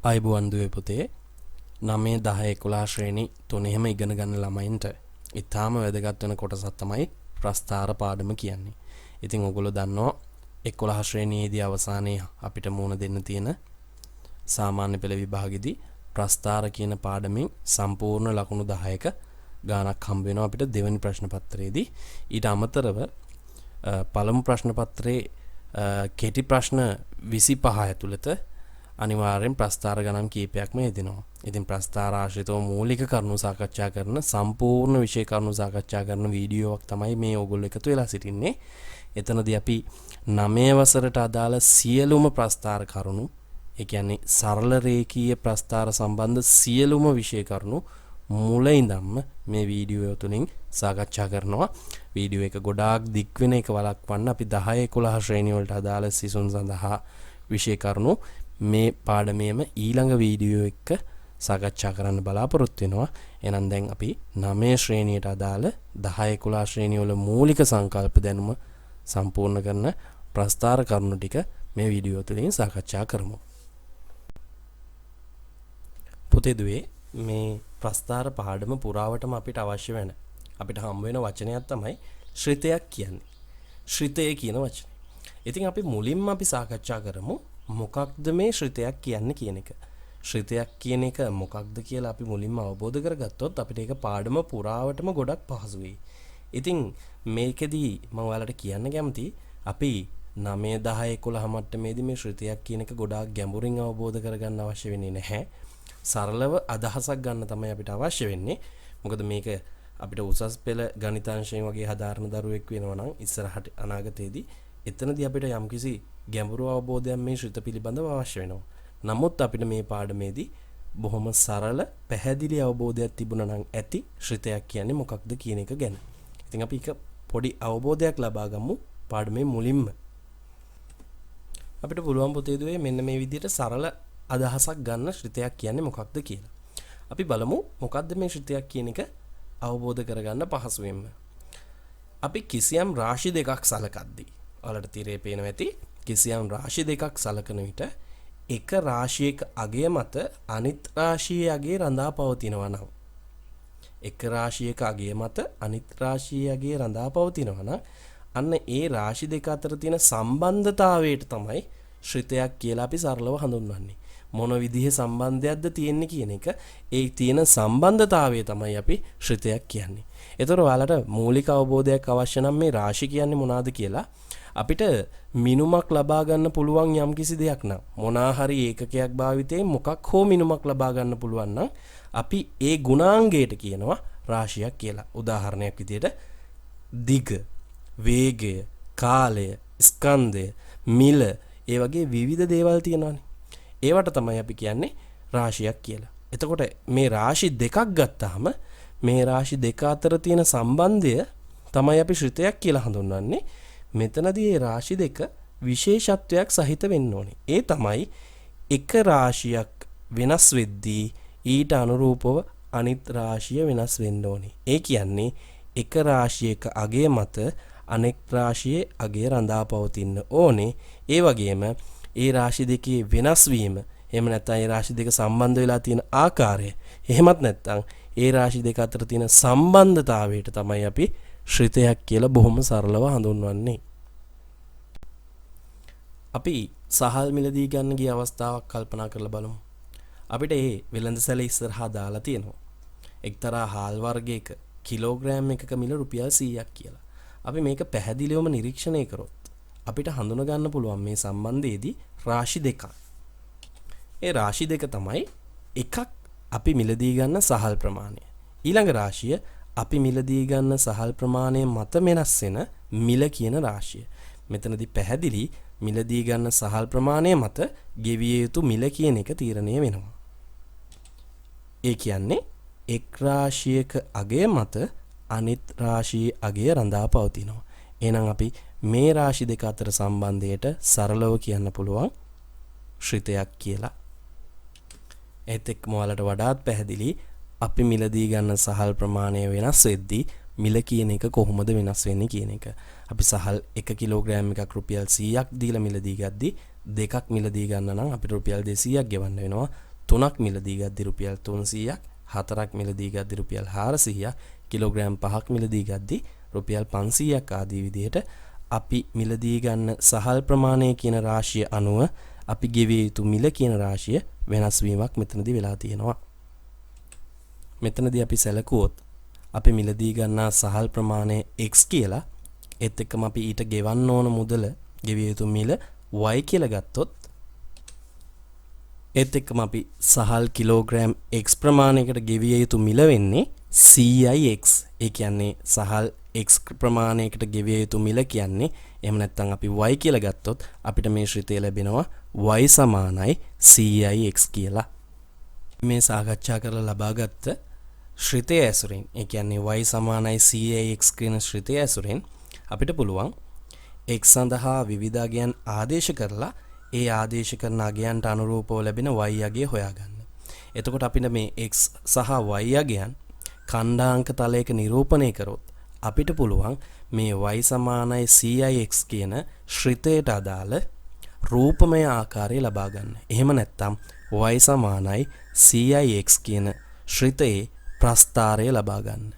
අයිබුවන් දුවේ පුතේ 9 10 11 ශ්‍රේණි තුනෙහිම ඉගෙන ගන්න ළමයින්ට ඉතාම වැදගත් වෙන කොටසක් තමයි ප්‍රස්ථාර පාඩම කියන්නේ. ඉතින් ඔයගොල්ලෝ දන්නවා 11 ශ්‍රේණියේදී අවසානයේ අපිට මුණ දෙන්න තියෙන සාමාන්‍ය පෙළ විභාගෙදී ප්‍රස්ථාර කියන පාඩමෙන් සම්පූර්ණ ලකුණු 10ක ගාණක් හම්බ වෙනවා අපිට දෙවෙනි ප්‍රශ්න පත්‍රයේදී. ඊට අමතරව පළමු ප්‍රශ්න පත්‍රයේ කෙටි ප්‍රශ්න 25 ඇතුළත අනිවාර්යෙන් ප්‍රස්ථාර ගණන් කීපයක්ම යෙදෙනවා. ඉතින් ප්‍රස්ථාර ආශ්‍රිතව මූලික කරුණු සාකච්ඡා කරන සම්පූර්ණ විෂය කරුණු සාකච්ඡා කරන වීඩියෝවක් තමයි මේ ඕගොල්ලෝ එකතු වෙලා සිටින්නේ. එතනදී අපි 9 වසරට අදාළ සියලුම ප්‍රස්ථාර කරුණු, ඒ කියන්නේ සරල රේඛීය ප්‍රස්ථාර සම්බන්ධ සියලුම විෂය කරුණු මුල ඉඳන්ම මේ වීඩියෝ තුලින් සාකච්ඡා කරනවා. වීඩියෝ එක ගොඩාක් දික් වෙන එක වළක්වන්න අපි 10 11 ශ්‍රේණිය වලට අදාළ සිසුන් සඳහා විෂය කරුණු මේ පාඩමේම ඊළඟ වීඩියෝ එක සාකච්ඡා කරන්න බලාපොරොත්තු වෙනවා. එහෙනම් දැන් අපි 9 ශ්‍රේණියට අදාළ 10 11 ශ්‍රේණිය වල මූලික සංකල්ප දැනුම සම්පූර්ණ කරන ප්‍රස්ථාර කරුණු ටික මේ වීඩියෝ තුලින් සාකච්ඡා කරමු. පුතේ දුවේ මේ ප්‍රස්ථාර පාඩම පුරාවටම අපිට අවශ්‍ය වෙන අපිට හම් වෙන වචනයක් තමයි ශ්‍රිතයක් කියන්නේ. ශ්‍රිතය කියන වචනේ. ඉතින් අපි මුලින්ම අපි සාකච්ඡා කරමු මොකක්ද මේ ශ්‍රිතයක් කියන්නේ කියන එක. ශ්‍රිතයක් කියන එක මොකක්ද කියලා අපි මුලින්ම අවබෝධ කරගත්තොත් අපිට ඒක පාඩම පුරාවටම ගොඩක් පහසු වෙයි. ඉතින් මේකෙදී මම ඔයාලට කියන්න කැමතියි අපි 9 10 11 මට්ටමේදී මේ ශ්‍රිතයක් කියන එක ගොඩාක් ගැඹුරින් අවබෝධ කරගන්න අවශ්‍ය වෙන්නේ නැහැ. සරලව අදහසක් ගන්න තමයි අපිට අවශ්‍ය වෙන්නේ. මොකද මේක අපිට උසස් පෙළ ගණිතාංශයෙන් වගේ හදාරන දරුවෙක් වෙනවා නම් ඉස්සරහට අනාගතයේදී එතනදී අපිට යම්කිසි ගැඹුරු අවබෝධයක් මේ ශ්‍රිත පිළිබඳව අවශ්‍ය වෙනවා. නමුත් අපිට මේ පාඩමේදී බොහොම සරල පැහැදිලි අවබෝධයක් තිබුණා නම් ඇති ශ්‍රිතයක් කියන්නේ මොකක්ද කියන එක ගැන. ඉතින් අපි එක පොඩි අවබෝධයක් ලබා ගමු පාඩමේ මුලින්ම. අපිට පුළුවන් පුතේ දුවේ මෙන්න මේ විදිහට සරල අදහසක් ගන්න ශ්‍රිතයක් කියන්නේ මොකක්ද කියලා. අපි බලමු මොකක්ද මේ ශ්‍රිතයක් කියන එක අවබෝධ කරගන්න පහසුවෙන්ම. අපි කිසියම් රාශි දෙකක් සලකද්දී ඔයාලට තීරේ පේනවා ඇති කිසියම් රාශි දෙකක් සලකන විට එක රාශියක අගය මත අනිත් රාශියේ අගය රඳා පවතිනවා නම් එක රාශියක අගය මත අනිත් රාශියේ අගය රඳා පවතිනවා නම් අන්න ඒ රාශි දෙක අතර තියෙන සම්බන්ධතාවයට තමයි ශ්‍රිතයක් කියලා අපි සරලව හඳුන්වන්නේ. මොන විදිහේ සම්බන්ධයක්ද තියෙන්නේ කියන එක ඒ තියෙන සම්බන්ධතාවය තමයි අපි ශ්‍රිතයක් කියන්නේ. ඒතර ඔයාලට මූලික අවබෝධයක් අවශ්‍ය නම් මේ රාශි කියන්නේ මොනවාද කියලා අපිට මිනුමක් ලබා ගන්න පුළුවන් යම්කිසි දෙයක් නම් මොනා හරි ඒකකයක් භාවිතයෙන් මොකක් හෝ මිනුමක් ලබා ගන්න පුළුවන් නම් අපි ඒ ගුණාංගයට කියනවා රාශියක් කියලා. උදාහරණයක් විදිහට දිග, වේගය, කාලය, ස්කන්ධය, මිල ඒ වගේ විවිධ දේවල් තියෙනවානේ. ඒවට තමයි අපි කියන්නේ රාශියක් කියලා. එතකොට මේ රාශි දෙකක් ගත්තාම මේ රාශි දෙක අතර තියෙන සම්බන්ධය තමයි අපි ශ්‍රිතයක් කියලා හඳුන්වන්නේ. මෙතනදී මේ රාශි දෙක විශේෂත්වයක් සහිත වෙන්න ඕනේ. ඒ තමයි එක රාශියක් වෙනස් වෙද්දී ඊට අනුරූපව අනිත් රාශිය වෙනස් වෙන්න ඕනේ. ඒ කියන්නේ එක රාශියක අගය මත අනෙක් රාශියේ අගය රඳා පවතින්න ඕනේ. ඒ වගේම ඒ රාශි දෙකේ වෙනස් වීම එහෙම නැත්නම් ඒ රාශි දෙක සම්බන්ධ වෙලා තියෙන ආකාරය එහෙමත් නැත්නම් ඒ රාශි දෙක අතර තියෙන සම්බන්ධතාවයට තමයි අපි ශ්‍රිතයක් කියලා බොහොම සරලව හඳුන්වන්නේ. අපි සහල් මිලදී ගන්න ගිය අවස්ථාවක් කල්පනා කරලා බලමු. අපිට මේ වෙළඳසැලේ ඉස්සරහා දාලා තියෙනවා එක්තරා හාල් වර්ගයක කිලෝග්‍රෑම් එකක මිල රුපියල් 100ක් කියලා. අපි මේක පැහැදිලිවම නිරීක්ෂණය කරොත් අපිට හඳුනා ගන්න පුළුවන් මේ සම්බන්ධයේදී රාශි දෙකක්. ඒ රාශි දෙක තමයි එකක් අපි මිලදී ගන්න සහල් ප්‍රමාණය. ඊළඟ රාශිය අපි මිලදී ගන්න සහල් ප්‍රමාණය මත වෙනස් වෙන මිල කියන රාශිය. මෙතනදී පැහැදිලි මිලදී ගන්න සහල් ප්‍රමාණය මත ගෙවිය යුතු මිල කියන එක තීරණය වෙනවා. ඒ කියන්නේ එක් රාශියක අගය මත අනිත් රාශියේ අගය රඳා පවතිනවා. එහෙනම් අපි මේ රාශි දෙක අතර සම්බන්ධයට සරලව කියන්න පුළුවන් ශ්‍රිතයක් කියලා. ඒත් එක්කම ඔයාලට වඩාත් පැහැදිලි අපි මිලදී ගන්න සහල් ප්‍රමාණය වෙනස් වෙද්දී මිල කියන එක කොහොමද වෙනස් වෙන්නේ කියන එක. අපි සහල් 1 කිලෝග්‍රෑම් එකක් රුපියල් 100ක් දීලා මිලදී ගද්දී දෙකක් මිලදී ගන්න නම් අපිට රුපියල් 200ක් ගෙවන්න වෙනවා. 3ක් මිලදී ගද්දි රුපියල් 300ක්, 4ක් මිලදී ගද්දි රුපියල් 400ක්, කිලෝග්‍රෑම් 5ක් මිලදී ගද්දි රුපියල් 500ක් ආදී විදිහට අපි මිලදී ගන්න සහල් ප්‍රමාණය කියන රාශිය අනුව අපි ගෙවිය යුතු මිල කියන රාශිය වෙනස් වීමක් මෙතනදී වෙලා තියෙනවා. මෙතනදී අපි සැලකුවොත් අපි මිලදී ගන්නා සහල් ප්‍රමාණය x කියලා, ඒත් එක්කම අපි ඊට ගෙවන්න ඕන මුදල ගෙවිය යුතු මිල y කියලා ගත්තොත්, ඒත් එක්කම අපි සහල් කිලෝග්‍රෑම් x ප්‍රමාණයකට ගෙවිය යුතු මිල වෙන්නේ CIX. ඒ කියන්නේ සහල් x ප්‍රමාණයකට ගෙවිය යුතු මිල කියන්නේ, එහෙම නැත්නම් අපි y කියලා ගත්තොත් අපිට මේ ශ්‍රිතය ලැබෙනවා y සමානයි CIX කියලා. මේ සාකච්ඡා කරලා ලබාගත් ශ්‍රිතය ඇසුරින්, ඒ කියන්නේ y සමානයි CIX කියන ශ්‍රිතය ඇසුරින් අපිට පුළුවන් x සඳහා විවිධ අගයන් ආදේශ කරලා ඒ ආදේශ කරන අගයන්ට අනුරූපව ලැබෙන y අගය හොයාගන්න. එතකොට අපිට මේ x සහ y අගයන් ඛණ්ඩාංක තලයක නිරූපණය කරොත් අපිට පුළුවන් මේ y සමානයි CIX කියන ශ්‍රිතයට අදාළ රූපමය ආකාරය ලබා ගන්න. එහෙම නැත්නම් y සමානයි CIX කියන ශ්‍රිතයේ ප්‍රස්ථාරය ලබා ගන්න.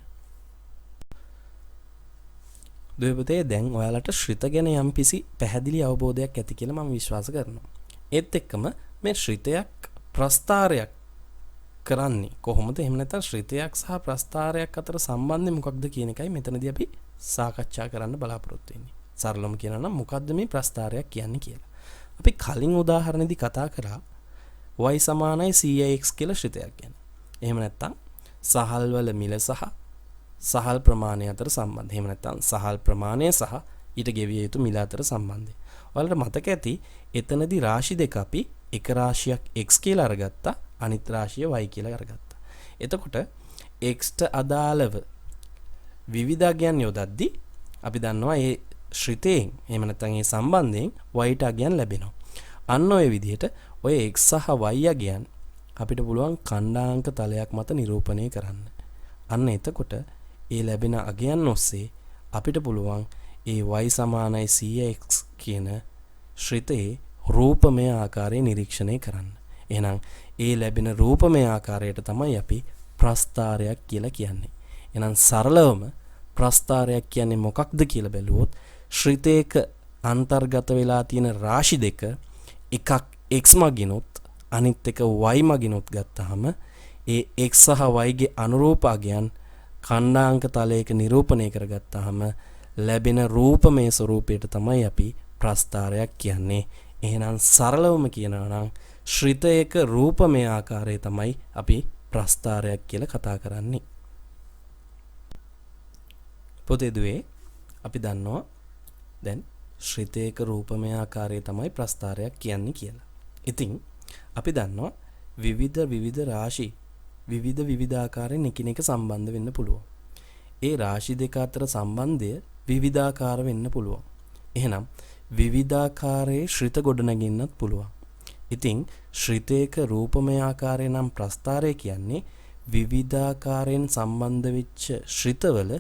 දෙවිපතේ දැන් ඔයාලට ශ්‍රිත ගැන යම්කිසි පැහැදිලි අවබෝධයක් ඇති කියලා මම විශ්වාස කරනවා. ඒත් එක්කම මේ ශ්‍රිතයක් ප්‍රස්ථාරයක් කරන්නේ කොහොමද? එහෙම නැත්නම් ශ්‍රිතයක් සහ ප්‍රස්ථාරයක් අතර සම්බන්ධය මොකක්ද කියන එකයි මෙතනදී අපි සාකච්ඡා කරන්න බලාපොරොත්තු වෙන්නේ. සරලවම කියනවා නම් මොකක්ද මේ ප්‍රස්ථාරයක් කියන්නේ කියලා. අපි කලින් උදාහරණෙදී කතා කරා y සමානයි CIX කියලා ශ්‍රිතයක් ගැන. එහෙම නැත්නම් සහල් වල මිල සහ සහල් ප්‍රමාණය අතර සම්බන්ධය. එහෙම නැත්නම් සහල් ප්‍රමාණය සහ ඊට ගෙවිය යුතු මිල අතර සම්බන්ධය. ඔයාලට මතක ඇති එතනදී රාශි දෙක අපි එක රාශියක් x කියලා අරගත්තා, අනිත් රාශිය y කියලා අරගත්තා. එතකොට x ට අදාළව විවිධ යොදද්දී අපි දන්නවා මේ ශ්‍රිතයෙන්, එහෙම නැත්නම් මේ සම්බන්ධයෙන් y ට අගයන් ලැබෙනවා. අන්න ඔය විදිහට ඔය x සහ y අගයන් අපිට පුළුවන් ඛණ්ඩාංක තලයක් මත නිරූපණය කරන්න. අන්න එතකොට ඒ ලැබෙන අගයන් ඔස්සේ අපිට පුළුවන් ඒ y සමානයි CX කියන ශ්‍රිතයේ රූපමය ආකාරය නිරීක්ෂණය කරන්න. එහෙනම් ඒ ලැබෙන රූපමය ආකාරයට තමයි අපි ප්‍රස්ථාරයක් කියලා කියන්නේ. එහෙනම් සරලවම ප්‍රස්ථාරයක් කියන්නේ මොකක්ද කියලා බැලුවොත්, ශ්‍රිතයක අන්තර්ගත වෙලා තියෙන රාශි දෙක එකක් x මගිනුත් අනිත් එක y මගිනුත් ගත්තාම ඒ x සහ y ගේ අනුරූප අගයන් ඛණ්ඩාංක තලයක නිරූපණය කරගත්තාම ලැබෙන රූපමය ස්වරූපයට තමයි අපි ප්‍රස්ථාරයක් කියන්නේ. එහෙනම් සරලවම කියනවා නම් ශ්‍රිතයක රූපමය ආකාරය තමයි අපි ප්‍රස්ථාරයක් කියලා කතා කරන්නේ. පොතේ දුවේ අපි දන්නවා දැන් ශ්‍රිතයක රූපමය ආකාරය තමයි ප්‍රස්ථාරයක් කියන්නේ කියලා. ඉතින් අපි දන්නවා විවිධ රාශි විවිධ ආකාරයෙන් එකිනෙක සම්බන්ධ වෙන්න පුළුවන්. ඒ රාශි දෙක අතර සම්බන්ධය විවිධාකාර වෙන්න පුළුවන්. එහෙනම් විවිධාකාරයේ ශ්‍රිත ගොඩනගින්නත් පුළුවන්. ඉතින් ශ්‍රිතයක රූපමය ආකාරය නම් ප්‍රස්ථාරය කියන්නේ විවිධාකාරයෙන් සම්බන්ධ වෙච්ච ශ්‍රිතවල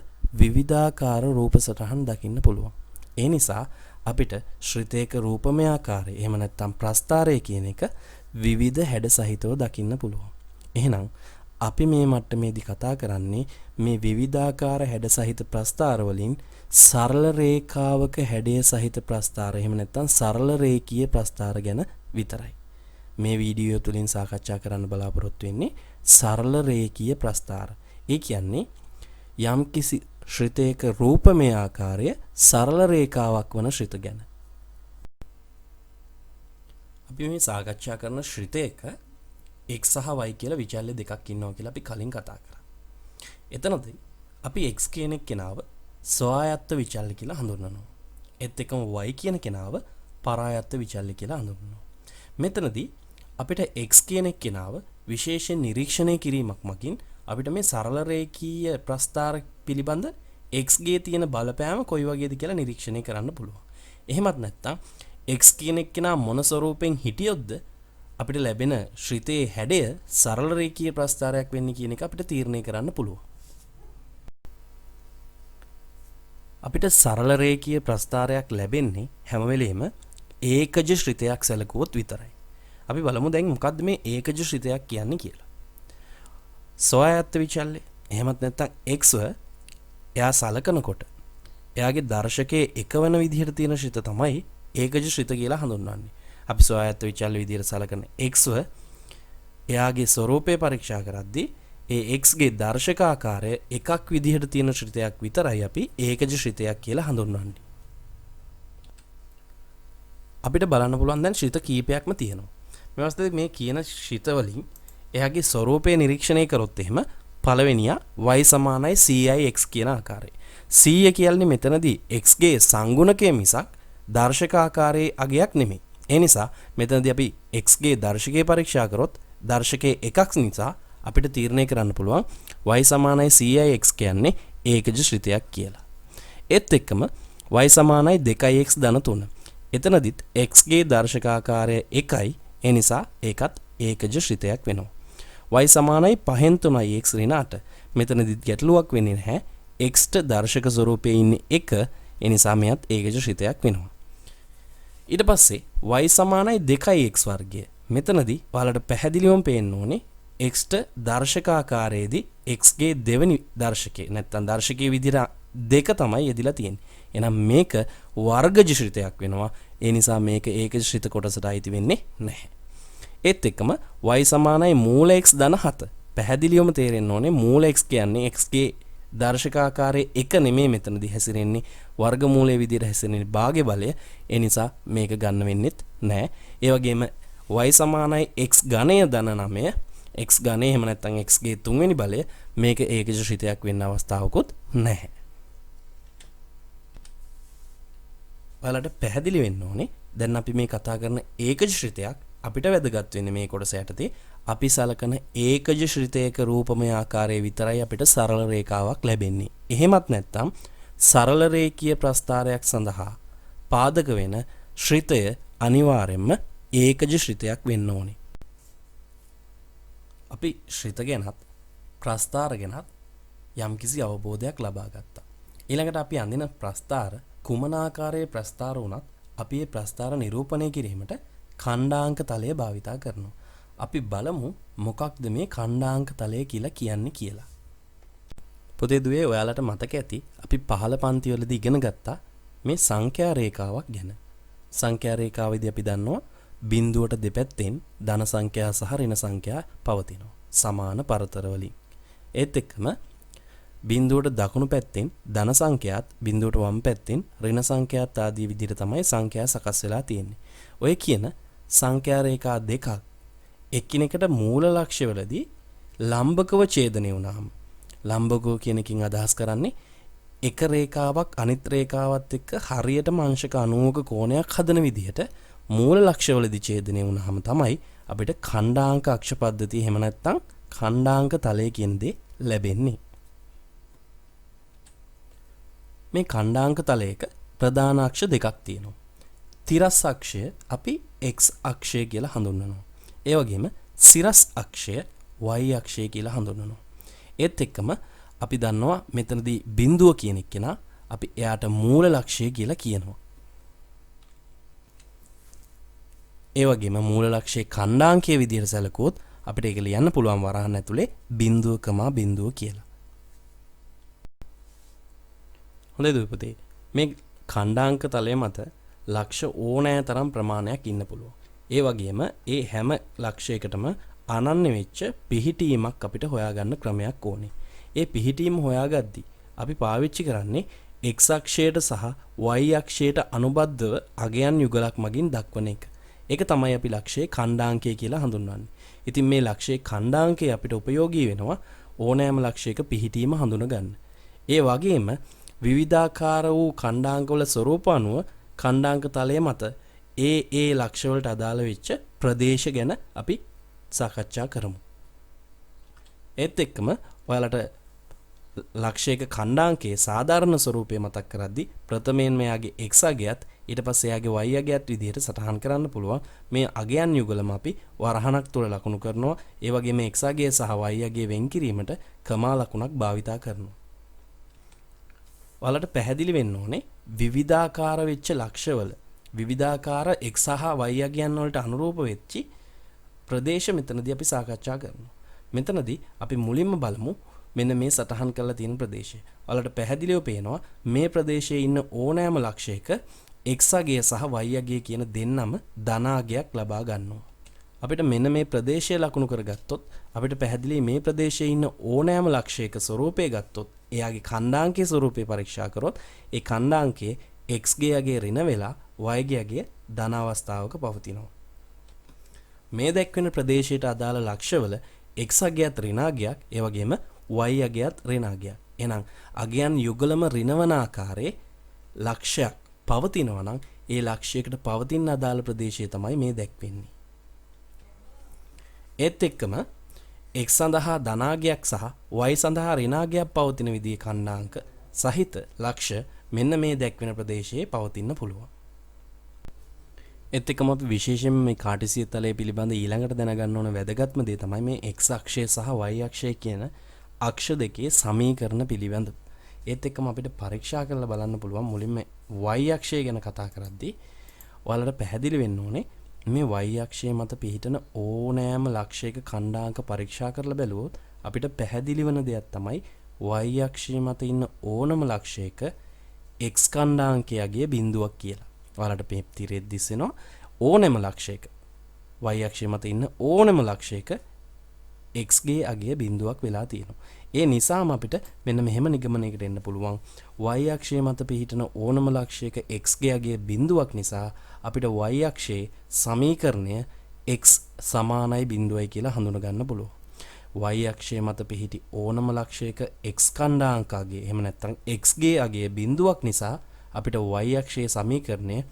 විවිධාකාර රූප සටහන් දකින්න පුළුවන්. ඒ නිසා අපිට ශ්‍රිතයක රූපමය ආකාරය, එහෙම නැත්නම් ප්‍රස්ථාරය කියන එක විවිධ හැඩ සහිතව දකින්න පුළුවන්. එහෙනම් අපි මේ මට්ටමේදී කතා කරන්නේ මේ විවිධාකාර හැඩ සහිත ප්‍රස්ථාර වලින් සරල රේඛාවක හැඩය සහිත ප්‍රස්ථාර, එහෙම නැත්නම් සරල රේඛීය ප්‍රස්ථාර ගැන විතරයි. මේ වීඩියෝ තුලින් සාකච්ඡා කරන්න බලාපොරොත්තු වෙන්නේ සරල රේඛීය ප්‍රස්ථාර. ඒ කියන්නේ යම්කිසි ශ්‍රිතයක රූපමය ආකාරය සරල රේඛාවක් වන ශ්‍රිත ගැන. අපි මේ සාකච්ඡා කරන ශ්‍රිතයක x සහ y කියලා විචල්්‍ය දෙකක් ඉන්නවා කියලා අපි කලින් කතා කරා. එතනදී අපි x කියන කෙනාව ස්වායත්ත විචල්්‍ය කියලා හඳුන්වනවා. ඒත් එක්කම y කියන කෙනාව පරායත්ත විචල්්‍ය කියලා හඳුන්වනවා. මෙතනදී අපිට x කියන කෙනාව විශේෂයෙන් නිරීක්ෂණය කිරීමක් මගින් අපිට මේ සරල රේඛීය ප්‍රස්ථාර පිළිබඳ x ගේ තියෙන බලපෑම කොයි වගේද කියලා නිරීක්ෂණය කරන්න පුළුවන්. එහෙමත් නැත්නම් x කියන කෙනා මොන ස්වරූපෙන් හිටියොත්ද අපිට ලැබෙන ශ්‍රිතයේ හැඩය සරල රේඛීය ප්‍රස්ථාරයක් වෙන්නේ කියන එක අපිට තීරණය කරන්න පුළුවන්. අපිට සරල රේඛීය ප්‍රස්ථාරයක් ලැබෙන්නේ හැම වෙලෙම ඒකජ ශ්‍රිතයක් සැලකුවොත් විතරයි. අපි බලමු දැන් මොකද්ද මේ ඒකජ ශ්‍රිතයක් කියන්නේ කියලා. සොයායත්ත විචල්්‍ය එහෙමත් නැත්නම් x එයා සලකනකොට එයාගේ දර්ශකයේ එකවන විදිහට තියෙන ශ්‍රිත තමයි ඒකජ ශ්‍රිත කියලා හඳුන්වන්නේ. අපි සොයායත්ත විචල්්‍ය විදිහට සලකන x එයාගේ ස්වરૂපය පරීක්ෂා කරද්දී ඒ x ගේ දර්ශක ආකාරය එකක් විදිහට තියෙන ශ්‍රිතයක් විතරයි අපි ඒකජ ශ්‍රිතයක් කියලා හඳුන්වන්නේ. අපිට බලන්න පුළුවන් දැන් ශ්‍රිත කීපයක්ම තියෙනවා. මේ අවස්ථාවේ මේ කියන ශ්‍රිත වලින් එයාගේ ස්වરૂපය නිරීක්ෂණය කරොත් එහෙම පළවෙනියා y සමානයි cix කියන ආකාරය. c කියන්නේ මෙතනදී x ගේ සංගුණකය මිසක් දර්ශක ආකාරයේ අගයක් නෙමෙයි. ඒ නිසා මෙතනදී අපි x ගේ දර්ශකය පරීක්ෂා කරොත් දර්ශකයේ එකක් නිසා අපිට තීරණය කරන්න පුළුවන් y සමානයි cix කියන්නේ ඒකජ ශ්‍රිතයක් කියලා. ඒත් එක්කම y සමානයි 2x ධන 3. එතනදිත් x ගේ දර්ශක ආකාරය එකයි. ඒ නිසා ඒකත් ඒකජ ශ්‍රිතයක් වෙනවා. y සමානයි 5න් 3යි x ඍණ 8. මෙතනදිත් ගැටලුවක් වෙන්නේ නැහැ. x ට දර්ශක ස්වරූපයේ ඉන්නේ 1. ඒ නිසා මෙයත් ඒකජ ශ්‍රිතයක් වෙනවා. ඊට පස්සේ y සමානයි 2x වර්ගය. මෙතනදී ඔයාලට පැහැදිලිවම පේන්න ඕනේ x ට දර්ශක ආකාරයේදී x ගේ දෙවෙනි දර්ශකේ නැත්නම් දර්ශකයේ විදිහට දෙක තමයි යෙදිලා තියෙන්නේ. එහෙනම් මේක වර්ගජ ශ්‍රිතයක් වෙනවා. ඒ නිසා මේක ඒකජ ශ්‍රිත කොටසට අයිති වෙන්නේ නැහැ. ඒත් එක්කම y සමානයි මූල x ධන 7. පැහැදිලිවම තේරෙන්න ඕනේ මූල x කියන්නේ x ගේ දර්ශක ආකාරයේ එක නෙමෙයි මෙතනදී හැසිරෙන්නේ වර්ගමූලයේ විදිහට හැසිරෙන්නේ භාග්‍ය බලය. ඒ නිසා මේක ගන්න වෙන්නේත් නැහැ. ඒ වගේම y සමානයි x ඝනය ධන 9. x ඝනය එහෙම නැත්නම් x ගේ තුන්වෙනි බලය මේක ඒකජ ශ්‍රිතයක් වෙන්න අවස්ථාවකුත් නැහැ. ඔයාලට පැහැදිලි වෙන්න ඕනේ දැන් අපි මේ කතා කරන ඒකජ ශ්‍රිතයක් අපිට වැදගත් වෙන්නේ මේ කොටස යටතේ අපි සලකන ඒකජ ශ්‍රිතයක රූපමය ආකාරයේ විතරයි අපිට සරල රේඛාවක් ලැබෙන්නේ. එහෙමත් නැත්නම් සරල රේඛීය ප්‍රස්ථාරයක් සඳහා පාදක වෙන ශ්‍රිතය අනිවාර්යයෙන්ම ඒකජ ශ්‍රිතයක් වෙන්න ඕනේ. අපි ශ්‍රිත ගැනත් ප්‍රස්ථාර ගැනත් යම්කිසි අවබෝධයක් ලබා ගත්තා. ඊළඟට අපි අඳින ප්‍රස්ථාර කුමන ආකාරයේ ප්‍රස්ථාර වුණත් අපි මේ ප්‍රස්ථාර නිරූපණය කිරීමට ඛණ්ඩාංක තලය භාවිතා කරනවා. අපි බලමු මොකක්ද මේ ඛණ්ඩාංක තලය කියලා කියන්නේ කියලා. පොතේ දුවේ ඔයාලට මතක ඇති අපි පහළ පන්ති වලදී ඉගෙන ගත්තා මේ සංඛ්‍යා රේඛාවක් ගැන. සංඛ්‍යා රේඛාවේදී අපි දන්නවා බිඳුවට දෙපැත්තෙන් ධන සංඛ්‍යා සහ ඍණ සංඛ්‍යා පවතිනවා. සමාන පරතර වලින්. ඒත් එක්කම බිඳුවට දකුණු පැත්තෙන් ධන සංඛ්‍යාත් බිඳුවට වම් පැත්තෙන් ඍණ සංඛ්‍යාත් ආදී විදිහට තමයි සංඛ්‍යා සකස් වෙලා තියෙන්නේ. ඔය කියන සංඛ්‍යා රේඛා දෙකක් එකිනෙකට මූල ලක්ෂ්‍යවලදී ලම්බකව ඡේදනය වුණාම ලම්බකව කියන එකකින් අදහස් කරන්නේ එක රේඛාවක් අනිත් රේඛාවත් එක්ක හරියටම අංශක 90ක කෝණයක් හදන විදිහට මූල ලක්ෂ්‍යවලදී ඡේදනය වුණාම තමයි අපිට ඛණ්ඩාංක අක්ෂ පද්ධතිය එහෙම නැත්නම් ඛණ්ඩාංක තලය කියන දේ ලැබෙන්නේ. මේ ඛණ්ඩාංක තලයක ප්‍රධාන අක්ෂ දෙකක් තියෙනවා. තිරස් අක්ෂය අපි x අක්ෂය කියලා හඳුන්වනවා. ඒ වගේම සිරස් අක්ෂය y අක්ෂය කියලා හඳුන්වනවා. ඒත් එක්කම අපි දන්නවා මෙතනදී බිඳුව කියන එක නා අපි එයාට මූල ලක්ෂය කියලා කියනවා. ඒ වගේම මූල ලක්ෂයේ ඛණ්ඩාංකයේ විදිහට සැලකුවොත් අපිට ඒක ලියන්න පුළුවන් වරහන් ඇතුලේ බිඳුවකමා බිඳුව කියලා. හොඳයි දුපතේ මේ ඛණ්ඩාංක තලය මත ලක්ෂ ඕනෑ තරම් ප්‍රමාණයක් ඉන්න පුළුවන්. ඒ වගේම ඒ හැම ලක්ෂයකටම අනන්‍ය වෙච්ච පිහිටීමක් අපිට හොයාගන්න ක්‍රමයක් ඕනේ. ඒ පිහිටීම හොයාගද්දි අපි පාවිච්චි කරන්නේ x අක්ෂයට සහ y අක්ෂයට අනුබද්ධව අගයන් යුගලක් මගින් දක්වන එක. ඒක තමයි අපි ලක්ෂයේ ඛණ්ඩාංකය කියලා හඳුන්වන්නේ. ඉතින් මේ ලක්ෂයේ ඛණ්ඩාංකය අපිට ප්‍රයෝගී වෙනවා ඕනෑම ලක්ෂයක පිහිටීම හඳුන ගන්න. ඒ වගේම විවිධාකාර වූ ඛණ්ඩාංකවල ස්වરૂප අනුව ඛණ්ඩාංක තලය මත ඒ ලක්ෂවලට අදාළ වෙච්ච ප්‍රදේශ ගැන අපි සාකච්ඡා කරමු. ඒත් එක්කම ඔයාලට ලක්ෂයක ඛණ්ඩාංකයේ සාධාරණ ස්වરૂපය මතක් කරද්දී ප්‍රථමයෙන් මෙයාගේ x අගයත් ඊට පස්සේ එයාගේ y අගයත් විදිහට සටහන් කරන්න පුළුවන්. මේ අගයන් යුගලම අපි වරහණක් තුල ලකුණු කරනවා. ඒ වගේම x අගය සහ y අගය වෙන් කිරීමට කමා ලකුණක් භාවිතා කරනවා. ඔයාලට පැහැදිලි වෙන්න ඕනේ විවිධාකාර වෙච්ච ලක්ෂවල විවිධාකාර x සහ y අගයන් වලට අනුරූප වෙච්චි ප්‍රදේශ මෙතනදී අපි සාකච්ඡා කරනවා. මෙතනදී අපි මුලින්ම බලමු මෙන්න මේ සටහන් කරලා තියෙන ප්‍රදේශය. ඔයාලට පැහැදිලිව පේනවා මේ ප්‍රදේශයේ ඉන්න ඕනෑම ලක්ෂයක x අගය සහ y අගය කියන දෙන්නම ධනාගයක් ලබා ගන්නවා. අපිට මෙන්න මේ ප්‍රදේශය ලකුණු කරගත්තොත් අපිට පැහැදිලි මේ ප්‍රදේශයේ ඉන්න ඕනෑම ලක්ෂයක ස්වරූපය ගත්තොත් එයාගේ ඛණ්ඩාංකයේ ස්වරූපය පරීක්ෂා කරොත් ඒ ඛණ්ඩාංකයේ x ගේ අගය ඍණ වෙලා y ගේ අගය ධන අවස්ථාවක පවතිනවා. මේ දැක්වෙන ප්‍රදේශයට අදාළ ලක්ෂවල x අගයත් ඍණ අගයක් ඒ වගේම y අගයත් ඍණ අගයක්. එහෙනම් අගයන් යුගලම ඍණ වන ආකාරයේ ලක්ෂයක් පවතිනවා නම් ඒ ලක්ෂයකට පවතින අදාළ ප්‍රදේශය තමයි මේ දැක්වෙන්නේ. ඒත් එක්කම x සඳහා ධනාගයක් සහ y සඳහා ඍණාගයක් පවතින විදිහේ ඛණ්ඩාංක සහිත ලක්ෂ මෙන්න මේ දැක්වෙන ප්‍රදේශයේ පවතින්න පුළුවන්. ඒත් එක්කම අපි විශේෂයෙන්ම මේ කාටීසිය තලය පිළිබඳ ඊළඟට දැනගන්න ඕන වැදගත්ම දේ තමයි මේ x අක්ෂය සහ y අක්ෂය කියන අක්ෂ දෙකේ සමීකරණ පිළිබඳ. ඒත් එක්කම අපිට පරීක්ෂා කරලා බලන්න පුළුවන් මුලින්ම y අක්ෂය ගැන කතා කරද්දී ඔයාලට පැහැදිලි වෙන්න ඕනේ මේ y අක්ෂය මත පිහිටන ඕනෑම ලක්ෂයක ඛණ්ඩාංක පරීක්ෂා කරලා බැලුවොත් අපිට පැහැදිලි වෙන දෙයක් තමයි y අක්ෂය මත ඉන්න ඕනම ලක්ෂයක x ඛණ්ඩාංකයගේ බිඳුවක් කියලා. ඔයාලට මේ තිරෙත් දිස්සෙනවා ඕනෑම ලක්ෂයක y අක්ෂය මත ඉන්න ඕනෑම ලක්ෂයක x ගේ අගය බිඳුවක් වෙලා තියෙනවා. ඒ නිසාම අපිට මෙන්න මෙහෙම නිගමනයකට එන්න පුළුවන් y අක්ෂය මත පිහිටන ඕනම ලක්ෂයක x ගේ අගය බිඳුවක් නිසා අපිට y අක්ෂයේ සමීකරණය x සමානයි බිඳුවයි කියලා හඳුන ගන්න පුළුවන්. y අක්ෂය මත පිහිටි ඕනම ලක්ෂයක x ඛණ්ඩාංකයේ එහෙම නැත්නම් x ගේ අගය බිඳුවක් නිසා අපිට y අක්ෂයේ සමීකරණය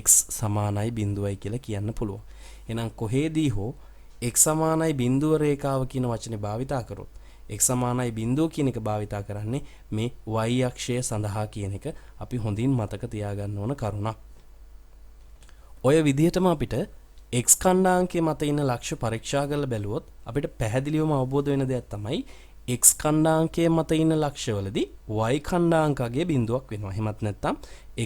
x සමානයි බිඳුවයි කියලා කියන්න පුළුවන්. එහෙනම් කොහේදී හෝ x සමානයි බිඳුව රේඛාව කියන වචනේ භාවිතා කරොත් x සමානයි බිඳුව කියන එක භාවිතා කරන්නේ මේ y අක්ෂය සඳහා කියන එක අපි හොඳින් මතක තියාගන්න ඕන කරුණක්. ඔය විදිහටම අපිට x ඛණ්ඩාංකයේ මත ඉන්න ලක්ෂ පරීක්ෂා කරලා බැලුවොත් අපිට පැහැදිලිවම අවබෝධ වෙන දෙයක් තමයි x ඛණ්ඩාංකයේ මත ඉන්න ලක්ෂවලදී y ඛණ්ඩාංකයේ බිඳුවක් වෙනවා. එහෙමත් නැත්නම්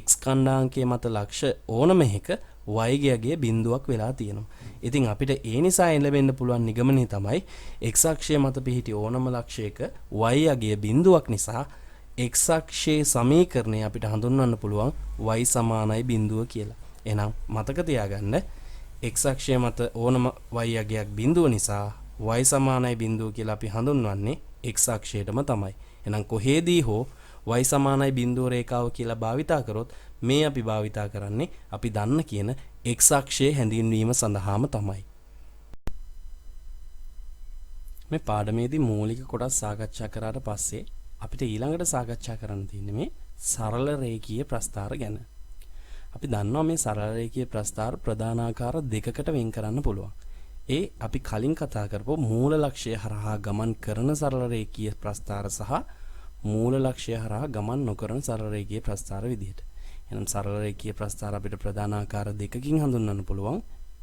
x ඛණ්ඩාංකයේ මත ලක්ෂ ඕනම එකක y ගේ බිඳුවක් වෙලා තියෙනවා. ඉතින් අපිට ඒ නිසා ලැබෙන්න පුළුවන් නිගමනය තමයි x අක්ෂය මත පිහිටි ඕනම ලක්ෂයක y ගේ බිඳුවක් නිසා x අක්ෂයේ සමීකරණය අපිට හඳුන්වන්න පුළුවන් y සමානයි බිඳුව කියලා. එහෙනම් මතක තියාගන්න x අක්ෂය මත ඕනම y අගයක් බිඳුව නිසා y සමානයි බිඳුව කියලා අපි හඳුන්වන්නේ x අක්ෂයටම තමයි. එහෙනම් කොහේදී හෝ y සමානයි බිඳුව රේඛාව කියලා භාවිතා කරොත් මේ අපි භාවිතා කරන්නේ අපි දන්න කියන x අක්ෂයේ හැඳින්වීම සඳහාම තමයි. මේ පාඩමේදී මූලික කොටස් සාකච්ඡා කරාට පස්සේ අපිට ඊළඟට සාකච්ඡා කරන්න තියෙන්නේ මේ සරල රේඛීය ප්‍රස්ථාර ගැන. අපි දන්නවා මේ සරල රේඛීය ප්‍රස්ථාර ප්‍රධාන ආකාර දෙකකට වෙන් කරන්න පුළුවන්. ඒ අපි කලින් කතා කරපු මූල ලක්ෂය හරහා ගමන් කරන සරල රේඛීය ප්‍රස්ථාර සහ මූල ලක්ෂය හරහා ගමන් නොකරන සරල රේඛීය ප්‍රස්ථාර විදිහට. එහෙනම් සරල රේඛීය ප්‍රස්ථාර අපිට ප්‍රධාන ආකාර දෙකකින් හඳුන්වන්න පුළුවන්.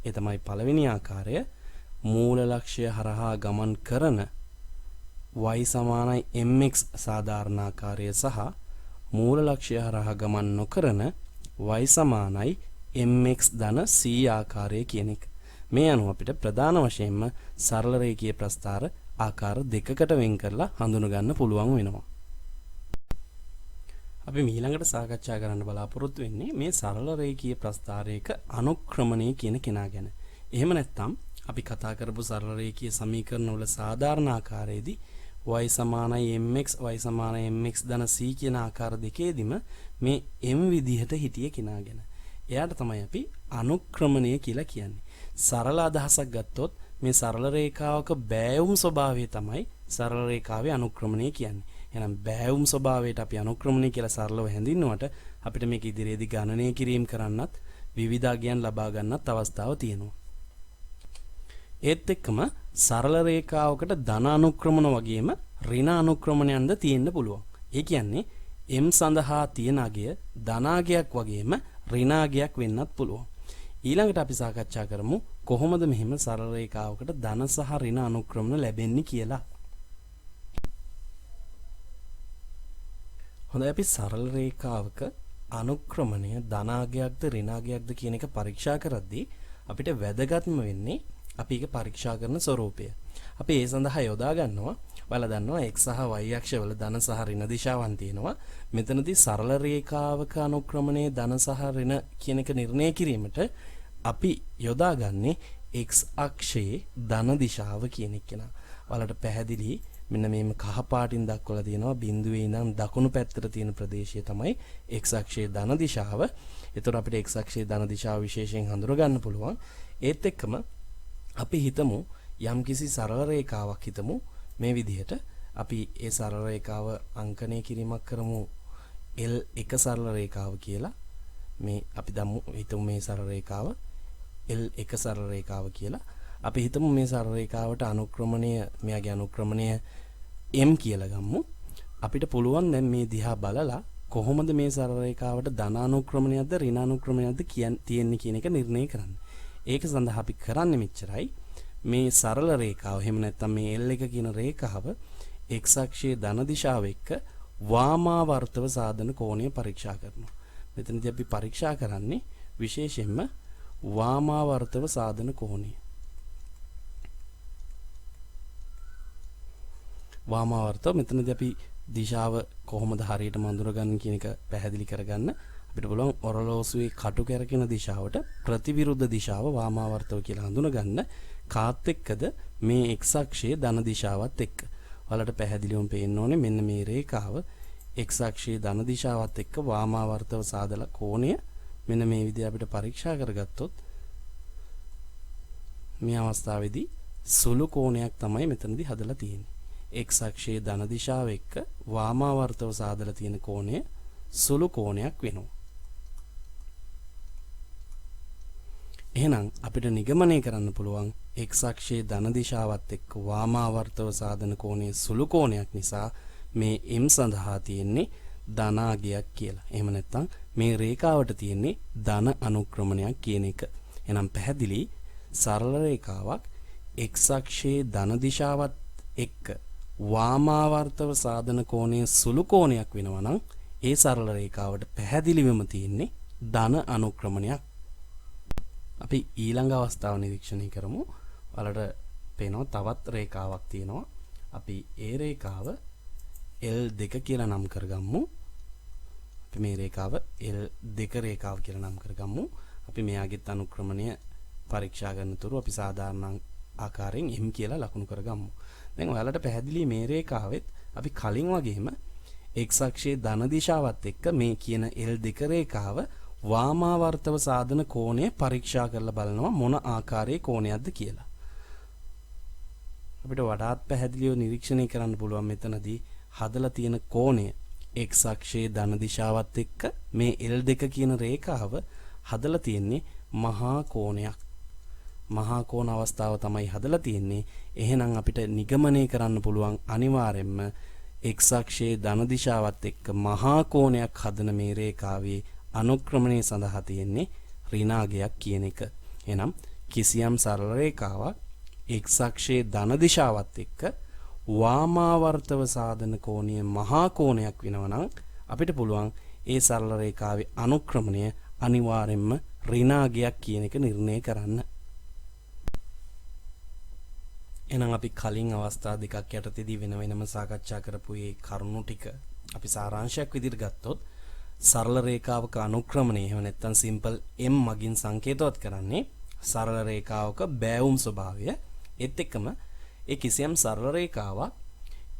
ඒ තමයි පළවෙනි ආකාරය මූල ලක්ෂය හරහා ගමන් කරන y සමානයි mx සාධාරණ ආකාරය සහ මූල ලක්ෂය හරහා ගමන් නොකරන y සමානයි mx ධන c ආකාරය කියන එක. මේ අනුව අපිට ප්‍රධාන වශයෙන්ම සරල රේඛීය ප්‍රස්ථාර ආකාර දෙකකට වෙන් කරලා හඳුන ගන්න පුළුවන් වෙනවා. අපි ඊළඟට සාකච්ඡා කරන්න බලාපොරොත්තු වෙන්නේ මේ සරල රේඛීය ප්‍රස්ථාරයක අනුක්‍රමණය කියන කෙනා ගැන. එහෙම නැත්නම් අපි කතා කරපු සරල රේඛීය සමීකරණ වල සාධාරණ ආකාරයේදී y සමානයි mx y සමානයි mx ධන c කියන ආකාර දෙකේදීම මේ m විදිහට හිටිය කෙනා ගැන. එයාට තමයි අපි අනුක්‍රමණය කියලා කියන්නේ. සරල අදහසක් ගත්තොත් මේ සරල රේඛාවක බෑවුම් ස්වභාවය තමයි සරල රේඛාවේ අනුක්‍රමණය කියන්නේ. එහෙනම් බෑවුම් ස්වභාවයට අපි අනුක්‍රමණය කියලා සරලව හැඳින්වුවට අපිට මේක ඉදිරියේදී ගණනය කිරීම කරන්නත් විවිධ අගයන් ලබා ගන්නත් අවස්ථාව තියෙනවා. ඒත් එක්කම සරල රේඛාවකට ධන අනුක්‍රමණ වගේම ඍණ අනුක්‍රමණයන්ද තියෙන්න පුළුවන්. ඒ කියන්නේ m සඳහා තියෙන අගය ධනාගයක් වගේම ඍණාගයක් වෙන්නත් පුළුවන්. ඊළඟට අපි සාකච්ඡා කරමු කොහොමද මෙහෙම සරල රේඛාවකට ධන සහ ඍණ අනුක්‍රමණ ලැබෙන්නේ කියලා. හොඳයි අපි සරල රේඛාවක අනුක්‍රමණය ධනාගයක්ද ඍණාගයක්ද කියන එක පරීක්ෂා කරද්දී අපිට වැදගත්ම වෙන්නේ අපි ඒක පරීක්ෂා කරන ස්වරූපය. අපි ඒ සඳහා යොදා ගන්නවා ඔයාලා දන්නවා x සහ y අක්ෂවල ධන සහ ඍණ දිශාවන් තියෙනවා. මෙතනදී සරල රේඛාවක අනුක්‍රමණයේ ධන සහ ඍණ කියන එක නිර්ණය කිරීමට අපි යොදාගන්නේ x අක්ෂයේ ධන දිශාව කියන එක නා. ඔයාලට පැහැදිලි මෙන්න මේම කහ පාටින් දක්වලා තියෙනවා බිඳුවේ ඉඳන් දකුණු පැත්තට තියෙන ප්‍රදේශය තමයි x අක්ෂයේ ධන දිශාව. ඒතකොට අපිට x අක්ෂයේ ධන දිශාව විශේෂයෙන් හඳුනා ගන්න පුළුවන්. ඒත් එක්කම අපි හිතමු යම්කිසි සරල රේඛාවක් හිතමු මේ විදිහට අපි ඒ සරල රේඛාව අංකණය කිරීමක් කරමු L1 සරල රේඛාව කියලා. මේ අපි හිතමු මේ සරල රේඛාව L1 සරල රේඛාව කියලා. අපි හිතමු මේ සරල රේඛාවට අනුක්‍රමණය මෙයාගේ අනුක්‍රමණය m කියලා ගමු. අපිට පුළුවන් දැන් මේ දිහා බලලා කොහොමද මේ සරල රේඛාවට ධන අනුක්‍රමණයක්ද ඍණ අනුක්‍රමණයක්ද තියෙන්නේ කියන එක නිර්ණය කරන්න. ඒක සඳහා අපි කරන්නේ මෙච්චරයි. මේ සරල රේඛාව එහෙම නැත්නම් මේ L1 කියන රේඛාව x අක්ෂයේ ධන දිශාව එක්ක වාමාවර්තව සාධන කෝණය පරීක්ෂා කරනවා. මෙතනදී අපි පරීක්ෂා කරන්නේ විශේෂයෙන්ම වාමාවර්තව සාධන කෝණය. වාමාවර්තව මෙතනදී අපි දිශාව කොහොමද හරියටම අඳුරගන්නේ කියන එක පැහැදිලි කරගන්න අපිට පුළුවන් ඔරලෝසුවේ කටු කැරකෙන දිශාවට ප්‍රතිවිරුද්ධ දිශාව වාමාවර්තව කියලා හඳුනගන්න. කාත් එක්කද මේ x අක්ෂයේ ධන දිශාවත් එක්ක. ඔයාලට පැහැදිලිවම පේන්න ඕනේ මෙන්න මේ රේඛාව x අක්ෂයේ ධන දිශාවත් එක්ක වාමාවර්තව සාදලා කෝණය මෙන්න මේ විදිහ අපිට පරීක්ෂා කරගත්තොත් මේ අවස්ථාවේදී සුළු කෝණයක් තමයි මෙතනදී හදලා තියෙන්නේ. x අක්ෂයේ ධන දිශාව එක්ක වාමාවර්තව සාදලා තියෙන කෝණය සුළු කෝණයක් වෙනවා. එහෙනම් අපිට නිගමනය කරන්න පුළුවන් x අක්ෂයේ ධන දිශාවත් එක්ක වාමාවර්තව සාධන කෝණයේ සුළු කෝණයක් නිසා මේ m සඳහා තියෙන්නේ ධනාගයක් කියලා. එහෙම නැත්නම් මේ රේඛාවට තියෙන්නේ ධන අනුක්‍රමණයක් කියන එක. එහෙනම් පැහැදිලි සරල රේඛාවක් x අක්ෂයේ ධන දිශාවත් එක්ක වාමාවර්තව සාධන කෝණයේ සුළු කෝණයක් වෙනවා නම් ඒ සරල රේඛාවට පැහැදිලිවම තියෙන්නේ ධන අනුක්‍රමණයක්. අපි ඊළඟ අවස්ථාව නිරීක්ෂණය කරමු. ඔයාලට පේනවා තවත් රේඛාවක් තියෙනවා. අපි ඒ රේඛාව L2 කියලා නම් කරගමු. අපි මේ රේඛාව L2 රේඛාව කියලා නම් කරගමු. අපි මෙයාගෙත් අනුක්‍රමණය පරීක්ෂා කරනතුරු අපි සාධාරණ ආකාරයෙන් m කියලා ලකුණු කරගමු. දැන් ඔයාලට පැහැදිලි මේ රේඛාවෙත් අපි කලින් වගේම x අක්ෂයේ ධන දිශාවත් එක්ක මේ කියන L2 රේඛාව වාමාවර්තව සාධන කෝණය පරීක්ෂා කරලා බලනවා මොන ආකාරයේ කෝණයක්ද කියලා. අපිට වඩාත් පැහැදිලිව නිරීක්ෂණය කරන්න පුළුවන් මෙතනදී හදලා තියෙන කෝණය x අක්ෂයේ ධන දිශාවත් එක්ක මේ L2 කියන රේඛාව හදලා තියෙන්නේ මහා කෝණයක්. මහා කෝණ අවස්ථාව තමයි හදලා තියෙන්නේ. එහෙනම් අපිට නිගමනය කරන්න පුළුවන් අනිවාර්යෙන්ම x අක්ෂයේ ධන දිශාවත් එක්ක මහා කෝණයක් හදන මේ රේඛාවේ අනුක්‍රමණය සඳහා තියෙන්නේ ඍණාගයක් කියන එක. එහෙනම් කිසියම් සරල රේඛාවක් x අක්ෂයේ ධන දිශාවත් එක්ක වාමාවර්තව සාධන කෝණය මහා කෝණයක් වෙනවා නම් අපිට පුළුවන් ඒ සරල රේඛාවේ අනුක්‍රමණය අනිවාර්යෙන්ම ඍණාගයක් කියන එක නිර්ණය කරන්න. එහෙනම් අපි කලින් අවස්ථා දෙකක් යටතේදී වෙන වෙනම සාකච්ඡා කරපු මේ කරුණු ටික අපි සාරාංශයක් විදිහට ගත්තොත් සරල රේඛාවක අනුක්‍රමණය එහෙම නැත්නම් සිම්පල් m මගින් සංකේතවත් කරන්නේ සරල රේඛාවක බෑවුම් ස්වභාවය. ඒත් එක්කම ඒ කිසියම් සරල රේඛාවක්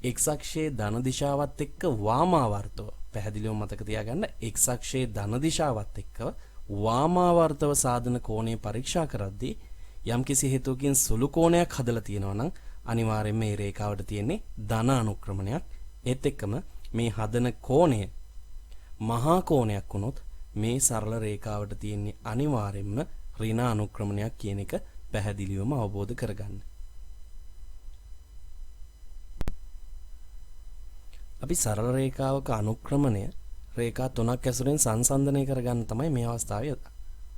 x අක්ෂයේ ධන දිශාවත් එක්ක වාමාවර්තව පැහැදිලිව මතක තියාගන්න x අක්ෂයේ ධන දිශාවත් එක්ක වාමාවර්තව සාධන කෝණය පරීක්ෂා කරද්දී යම්කිසි හේතුවකින් සුළු කෝණයක් හදලා තියෙනවා නම් අනිවාර්යයෙන්ම මේ රේඛාවට තියෙන්නේ ධන අනුක්‍රමණයක්. ඒත් එක්කම මේ හදන කෝණය මහා කෝණයක් වුණොත් මේ සරල රේඛාවට තියෙන්නේ අනිවාර්යයෙන්ම ඍණ අනුක්‍රමණයක් කියන එක පැහැදිලිවම අවබෝධ කරගන්න. අපි සරල රේඛාවක අනුක්‍රමණය රේඛා තුනක් ඇසුරෙන් සංසන්දනය කරගන්න තමයි මේ අවස්ථාවේ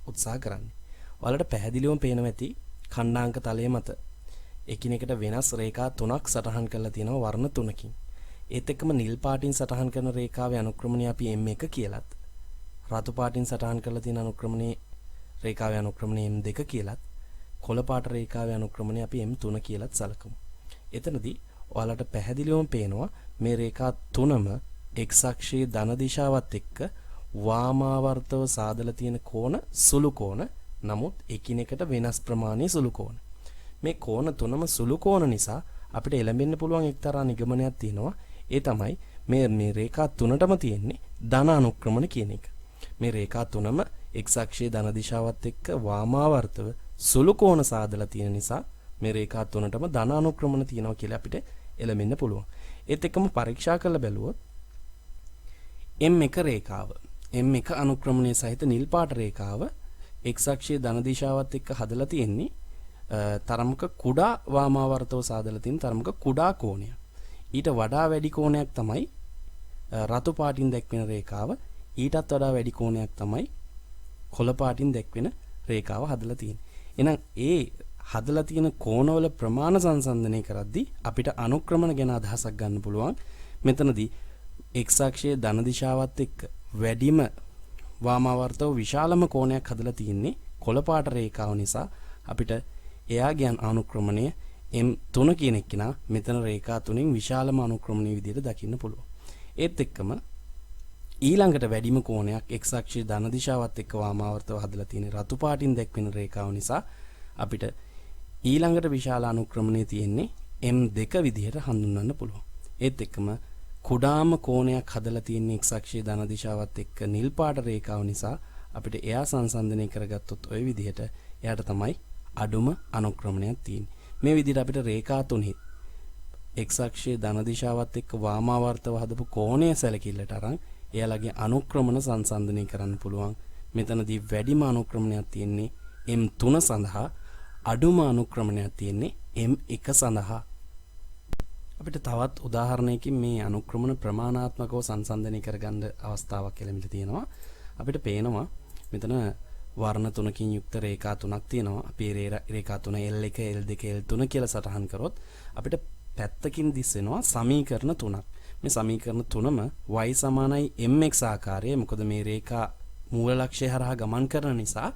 උත්සාහ කරන්නේ. ඔයාලට පැහැදිලිවම පේනවා ඇති ඛණ්ඩාංක තලයේ මත එකිනෙකට වෙනස් රේඛා තුනක් සටහන් කරලා තියෙනවා වර්ණ තුනකින්. ඒත් එක්කම නිල් පාටින් සටහන් කරන රේඛාවේ අනුක්‍රමණය අපි M1 කියලත් රතු පාටින් සටහන් කරලා තියෙන අනුක්‍රමණයේ රේඛාවේ අනුක්‍රමණය M2 කියලත් කොළ පාට රේඛාවේ අනුක්‍රමණය අපි M3 කියලාත් සලකමු. එතනදී ඔයාලට පැහැදිලිවම පේනවා මේ රේඛා තුනම x අක්ෂයේ ධන දිශාවත් එක්ක වාමාවර්තව සාදලා තියෙන කෝණ සුළු කෝණ. නමුත් එකිනෙකට වෙනස් ප්‍රමාණයේ සුළු කෝණ. මේ කෝණ තුනම සුළු කෝණ නිසා අපිට එළඹෙන්න පුළුවන් එක්තරා නිගමනයක් තියෙනවා. ඒ තමයි මේ රේඛා තුනටම තියෙන්නේ ධන අනුක්‍රමණ කියන එක. මේ රේඛා තුනම x අක්ෂයේ ධන දිශාවත් එක්ක වාමාවර්තව සුළු කෝණ සාදලා තියෙන නිසා මේ රේඛා තුනටම ධන අනුක්‍රමණ තියෙනවා කියලා අපිට එළඹෙන්න පුළුවන්. ඒත් එක්කම පරීක්ෂා කරලා බැලුවොත් M1 රේඛාව M1 අනුක්‍රමණය සහිත නිල් පාට රේඛාව x අක්ෂයේ ධන දිශාවත් එක්ක හදලා තියෙන්නේ තරමක කුඩා වාමාවර්තව සාදලා තියෙන තරමක කුඩා කෝණයක්. ඊට වඩා වැඩි කෝණයක් තමයි රතු පාටින් දැක්වෙන රේඛාව. ඊටත් වඩා වැඩි කෝණයක් තමයි කොළ පාටින් දැක්වෙන රේඛාව හදලා තියෙන්නේ. එහෙනම් ඒ හදලා තියෙන කෝණවල ප්‍රමාණ සංසන්දනය කරද්දී අපිට අනුක්‍රමණ ගැන අදහසක් ගන්න පුළුවන්. මෙතනදී x අක්ෂයේ ධන දිශාවත් එක්ක වැඩිම වාමාවර්තව විශාලම කෝණයක් හදලා තියෙන්නේ කොළ පාට රේඛාව නිසා අපිට එයාගේ අනුක්‍රමණය M3 කියන එක්කෙනා මෙතන රේඛා තුනෙන් විශාලම අනුක්‍රමණීය විදිහට දකින්න පුළුවන්. ඒත් එක්කම ඊළඟට වැඩිම කෝණයක් x අක්ෂයේ ධන දිශාවත් එක්ක වාමාවර්තව හදලා තියෙන රතු පාටින් දැක්වෙන රේඛාව නිසා අපිට ඊළඟට විශාල අනුක්‍රමණය තියෙන්නේ M2 විදිහට හඳුන්වන්න පුළුවන්. ඒත් එක්කම කුඩාම කෝණයක් හදලා තියෙන x අක්ෂයේ ධන දිශාවත් එක්ක නිල් පාට රේඛාව නිසා අපිට එයා සංසන්දනය කරගත්තොත් ওই විදිහට එයාට තමයි අඩුම අනුක්‍රමණයක් තියෙන්නේ. මේ විදිහට අපිට රේඛා තුනෙහි x අක්ෂයේ ධන දිශාවත් එක්ක වාමාවර්තව හදපු කෝණය සැලකිල්ලට අරන් එයාලගේ අනුක්‍රමණ සංසන්දනය කරන්න පුළුවන්. මෙතනදී වැඩිම අනුක්‍රමණයක් තියෙන්නේ M3 සඳහා, අඩුම අනුක්‍රමණයක් තියෙන්නේ M1 සඳහා. අපිට තවත් උදාහරණයකින් මේ අනුක්‍රමණ ප්‍රමාණාත්මකව සංසන්දනය කරගන්න අවස්ථාවක් ලැබිලා තියෙනවා. අපිට පේනවා මෙතන වර්ණ තුනකින් යුක්ත රේඛා තුනක් තියෙනවා. අපි රේඛා තුන L1, L2, L3 කියලා සටහන් කරොත් අපිට පැත්තකින් දිස් වෙනවා සමීකරණ තුනක්. මේ සමීකරණ තුනම y සමානයි mx ආකාරයේ. මොකද මේ රේඛා මූල ලක්ෂ්‍ය හරහා ගමන් කරන නිසා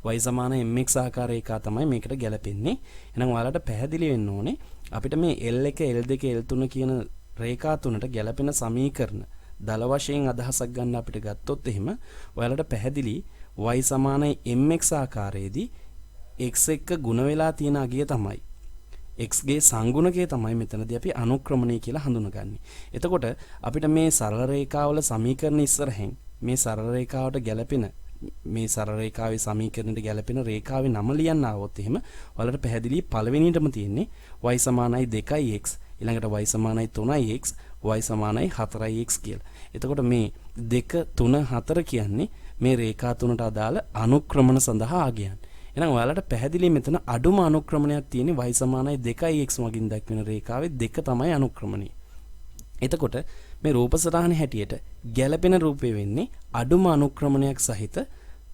y සමානයි mx ආකාර රේඛා තමයි මේකට ගැලපෙන්නේ. එහෙනම් ඔයාලට පැහැදිලි වෙන්න ඕනේ අපිට මේ L1, L2, L3 කියන රේඛා තුනට ගැලපෙන සමීකරණ දල වශයෙන් අදහසක් ගන්න අපිට ගත්තොත් එහෙම ඔයාලට පැහැදිලි y සමානයි mx ආකාරයේදී x එක්ක ගුණ වෙලා තියෙන අගය තමයි x ගේ සංගුණකය තමයි මෙතනදී අපි අනුක්‍රමණය කියලා හඳුනගන්නේ. එතකොට අපිට මේ සරල රේඛාවල සමීකරණ ඉස්සරහින් මේ සරල රේඛාවට ගැලපෙන මේ සරල රේඛාවේ සමීකරණයට ගැලපෙන රේඛාවේ නම ලියන්න ආවොත් එහෙම ඔයාලට පැහැදිලි පළවෙනියටම තියෙන්නේ y සමානයි 2x, ඊළඟට y සමානයි 3x, y සමානයි 4x කියලා. එතකොට මේ 2 3 4 කියන්නේ මේ රේඛා තුනට අදාළ අනුක්‍රමණ සඳහා ආගයන්. එහෙනම් ඔයාලට පැහැදිලි මෙතන අඩුම අනුක්‍රමණයක් තියෙන්නේ y සමානයි 2x මගින් දක්වන රේඛාවේ 2 තමයි අනුක්‍රමණය. එතකොට මේ රූප සටහනේ හැටියට ගැළපෙන රූපය වෙන්නේ අඩුම අනුක්‍රමණයක් සහිත.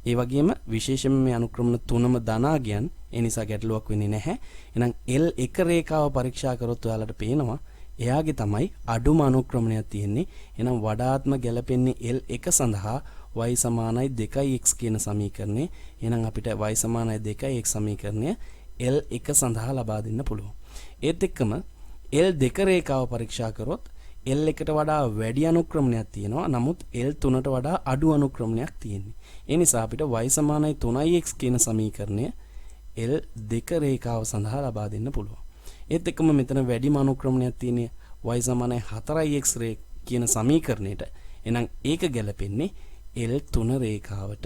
ඒ වගේම විශේෂයෙන්ම මේ අනුක්‍රමණ තුනම ධනාගයන්. ඒ නිසා ගැටලුවක් වෙන්නේ නැහැ. එහෙනම් L1 රේඛාව පරීක්ෂා කරොත් ඔයාලට පේනවා එයාගේ තමයි අඩුම අනුක්‍රමණයක් තියෙන්නේ. එහෙනම් වඩාත්ම ගැළපෙන්නේ L1 සඳහා y සමානයි 2x කියන සමීකරණය. එහෙනම් අපිට y සමානයි 2x සමීකරණය L1 සඳහා ලබා දෙන්න පුළුවන්. ඒත් එක්කම L2 රේඛාව පරීක්ෂා කරොත් L1ට වඩා වැඩි අනුක්‍රමණයක් තියෙනවා. නමුත් L3ට වඩා අඩු අනුක්‍රමණයක් තියෙන්නේ. ඒ නිසා අපිට y සමානයි 3x කියන සමීකරණය L2 රේඛාව සඳහා ලබා දෙන්න පුළුවන්. ඒත් එක්කම මෙතන වැඩිම අනුක්‍රමණයක් තියෙන්නේ y සමානයි 4x කියන සමීකරණයට. එහෙනම් ඒක ගැලපෙන්නේ L3 රේඛාවට.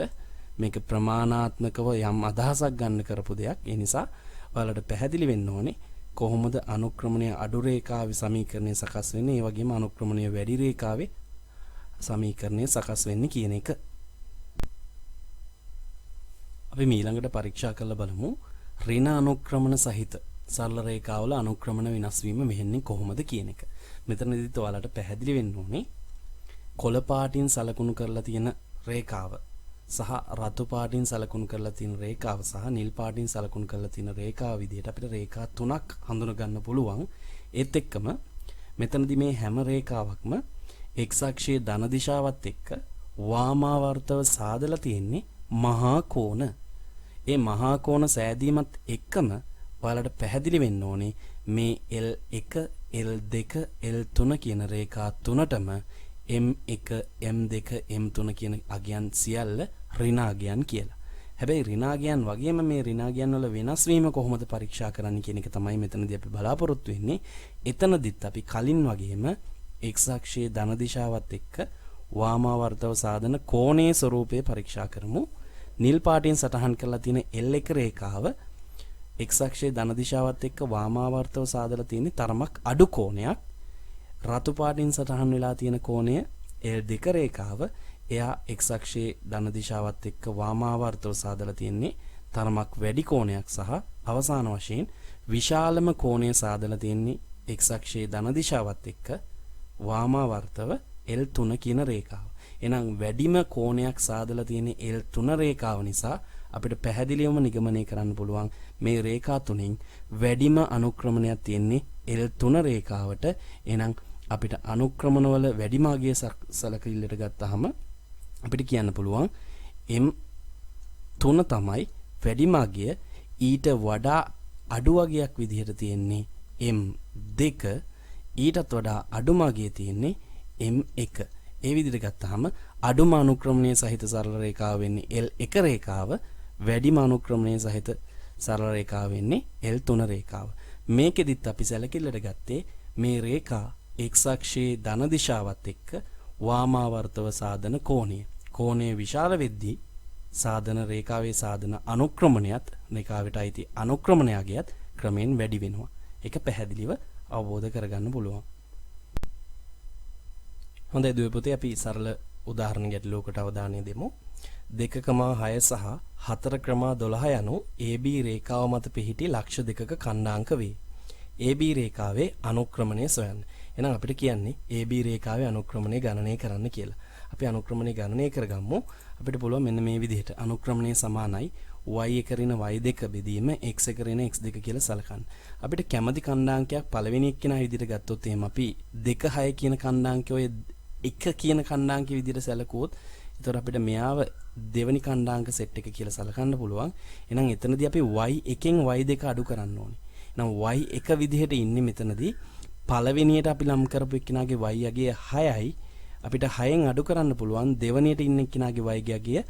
මේක ප්‍රමාණාත්මකව යම් අදහසක් ගන්න කරපු දෙයක්. ඒ නිසා ඔයාලට පැහැදිලි වෙන්න ඕනේ කොහොමද අනුක්‍රමණය අඩු රේඛාවේ සමීකරණය සකස් වෙන්නේ, ඒ වගේම අනුක්‍රමණය වැඩි රේඛාවේ සමීකරණය සකස් වෙන්නේ කියන එක. අපි ඊළඟට පරීක්ෂා කරලා බලමු ඍණ අනුක්‍රමණ සහිත සරල රේඛාවල අනුක්‍රමණ වෙනස් වීම මෙහෙන්නේ කොහොමද කියන එක. මෙතනදිත් ඔයාලට පැහැදිලි වෙන්න ඕනේ කොළ පාටින් සලකුණු කරලා තියෙන රේඛාව සහ රතු පාටින් සලකුණු කරලා තියෙන රේඛාව සහ නිල් පාටින් සලකුණු කරලා තියෙන රේඛාව විදිහට අපිට රේඛා තුනක් හඳුනා ගන්න පුළුවන්. ඒත් එක්කම මෙතනදී මේ හැම රේඛාවක්ම x අක්ෂයේ ධන දිශාවත් එක්ක වාමාවර්තව සාදලා තියෙන්නේ මහා කෝණ. ඒ මහා කෝණ සෑදීමත් එක්කම ඔයාලට පැහැදිලි වෙන්න ඕනේ මේ L1 L2 L3 කියන රේඛා තුනටම M1 M2 M3 කියන අගයන් සියල්ල ඍණාගයන් කියලා. හැබැයි ඍණාගයන් වගේම මේ ඍණාගයන් වල වෙනස් වීම කොහොමද පරීක්ෂා කරන්න කියන එක තමයි මෙතනදී අපි බලාපොරොත්තු වෙන්නේ. එතනදිත් අපි කලින් වගේම x අක්ෂයේ ධන දිශාවත් එක්ක වාමාවර්තව සාධන කෝණයේ ස්වරූපය පරීක්ෂා කරමු. නිල් පාටින් සටහන් කරලා තියෙන L1 රේඛාව x අක්ෂයේ ධන දිශාවත් එක්ක වාමාවර්තව සාදලා තියෙන තරමක් අඩු කෝණයක්. රතු පාටින් සටහන් වෙලා තියෙන කෝණය L2 රේඛාව එයා x අක්ෂයේ ධන දිශාවත් එක්ක වාමාවර්තව සාදලා තියෙන්නේ තරමක් වැඩි කෝණයක් සහ අවසාන වශයෙන් විශාලම කෝණය සාදලා තියෙන්නේ x අක්ෂයේ ධන දිශාවත් එක්ක වාමාවර්තව L3 කියන රේඛාව. එහෙනම් වැඩිම කෝණයක් සාදලා තියෙන L3 රේඛාව නිසා අපිට පැහැදිලිවම නිගමනය කරන්න පුළුවන් මේ රේඛා තුنين වැඩිම අනුක්‍රමණයක් තියෙන්නේ L3 රේඛාවට. එහෙනම් අපිට අනුක්‍රමණවල වැඩිම අගය සලකවිල්ලට ගත්තාම අපිට කියන්න පුළුවන් M3 තමයි වැඩිම අගය. ඊට වඩා අඩු අගයක් විදිහට තියෙන්නේ M2. ඊටත් වඩා අඩුම අගය තියෙන්නේ M1. ඒ විදිහට ගත්තාම අඩුම අනුක්‍රමණය සහිත සරල රේඛාව වෙන්නේ L1 රේඛාව. වැඩිම අනුක්‍රමණය සහිත සරල රේඛාව වෙන්නේ L3 රේඛාව. මේකෙදිත් අපි සැලකිල්ලට ගත්තේ මේ රේඛා x අක්ෂයේ ධන දිශාවත් එක්ක වාමාවර්තව සාධන කෝණය. කෝණය විශාල වෙද්දී සාධන රේඛාවේ සාධන අනුක්‍රමණයත් රේඛාවට අයිති අනුක්‍රමණයගයත් ක්‍රමයෙන් වැඩි වෙනවා. ඒක පැහැදිලිව අවබෝධ කරගන්න පුළුවන්. හොඳයි දුවේ පුතේ, අපි සරල උදාහරණ ගැටලුවකට අවධානය දෙමු. 2,6 සහ 4,12 යනු AB රේඛාව මත පිහිටි ලක්ෂ දෙකක ඛණ්ඩාංක වේ. AB රේඛාවේ අනුක්‍රමණය සොයන්න. එහෙනම් අපිට කියන්නේ AB රේඛාවේ අනුක්‍රමණය ගණනය කරන්න කියලා. අපි අනුක්‍රමණය ගණනය කරගමු. අපිට පුළුවන් මෙන්න මේ විදිහට අනුක්‍රමණය සමානයි y1 ඍණ y2 බෙදීම x1 ඍණ x2 කියලා සලකන්න. අපිට කැමති ඛණ්ඩාංකයක් පළවෙනි එක්කෙනා විදිහට ගත්තොත් එහෙම අපි 2 6 කියන ඛණ්ඩාංකය ඔය 1 කියන ඛණ්ඩාංකෙ විදිහට සැලකුවොත් එතකොට අපිට මෙයාව දෙවෙනි ඛණ්ඩාංක සෙට් එක කියලා සලකන්න පුළුවන්. එහෙනම් එතනදී අපි y1 න් y2 අඩු කරන්න ඕනේ. එහෙනම් y1 විදිහට ඉන්නේ මෙතනදී පළවෙනියට අපි ලම් කරපු එක්කෙනාගේ y අගය 6යි. අපිට 6න් අඩු කරන්න පුළුවන් දෙවෙනියට ඉන්න එක්කෙනාගේ y අගය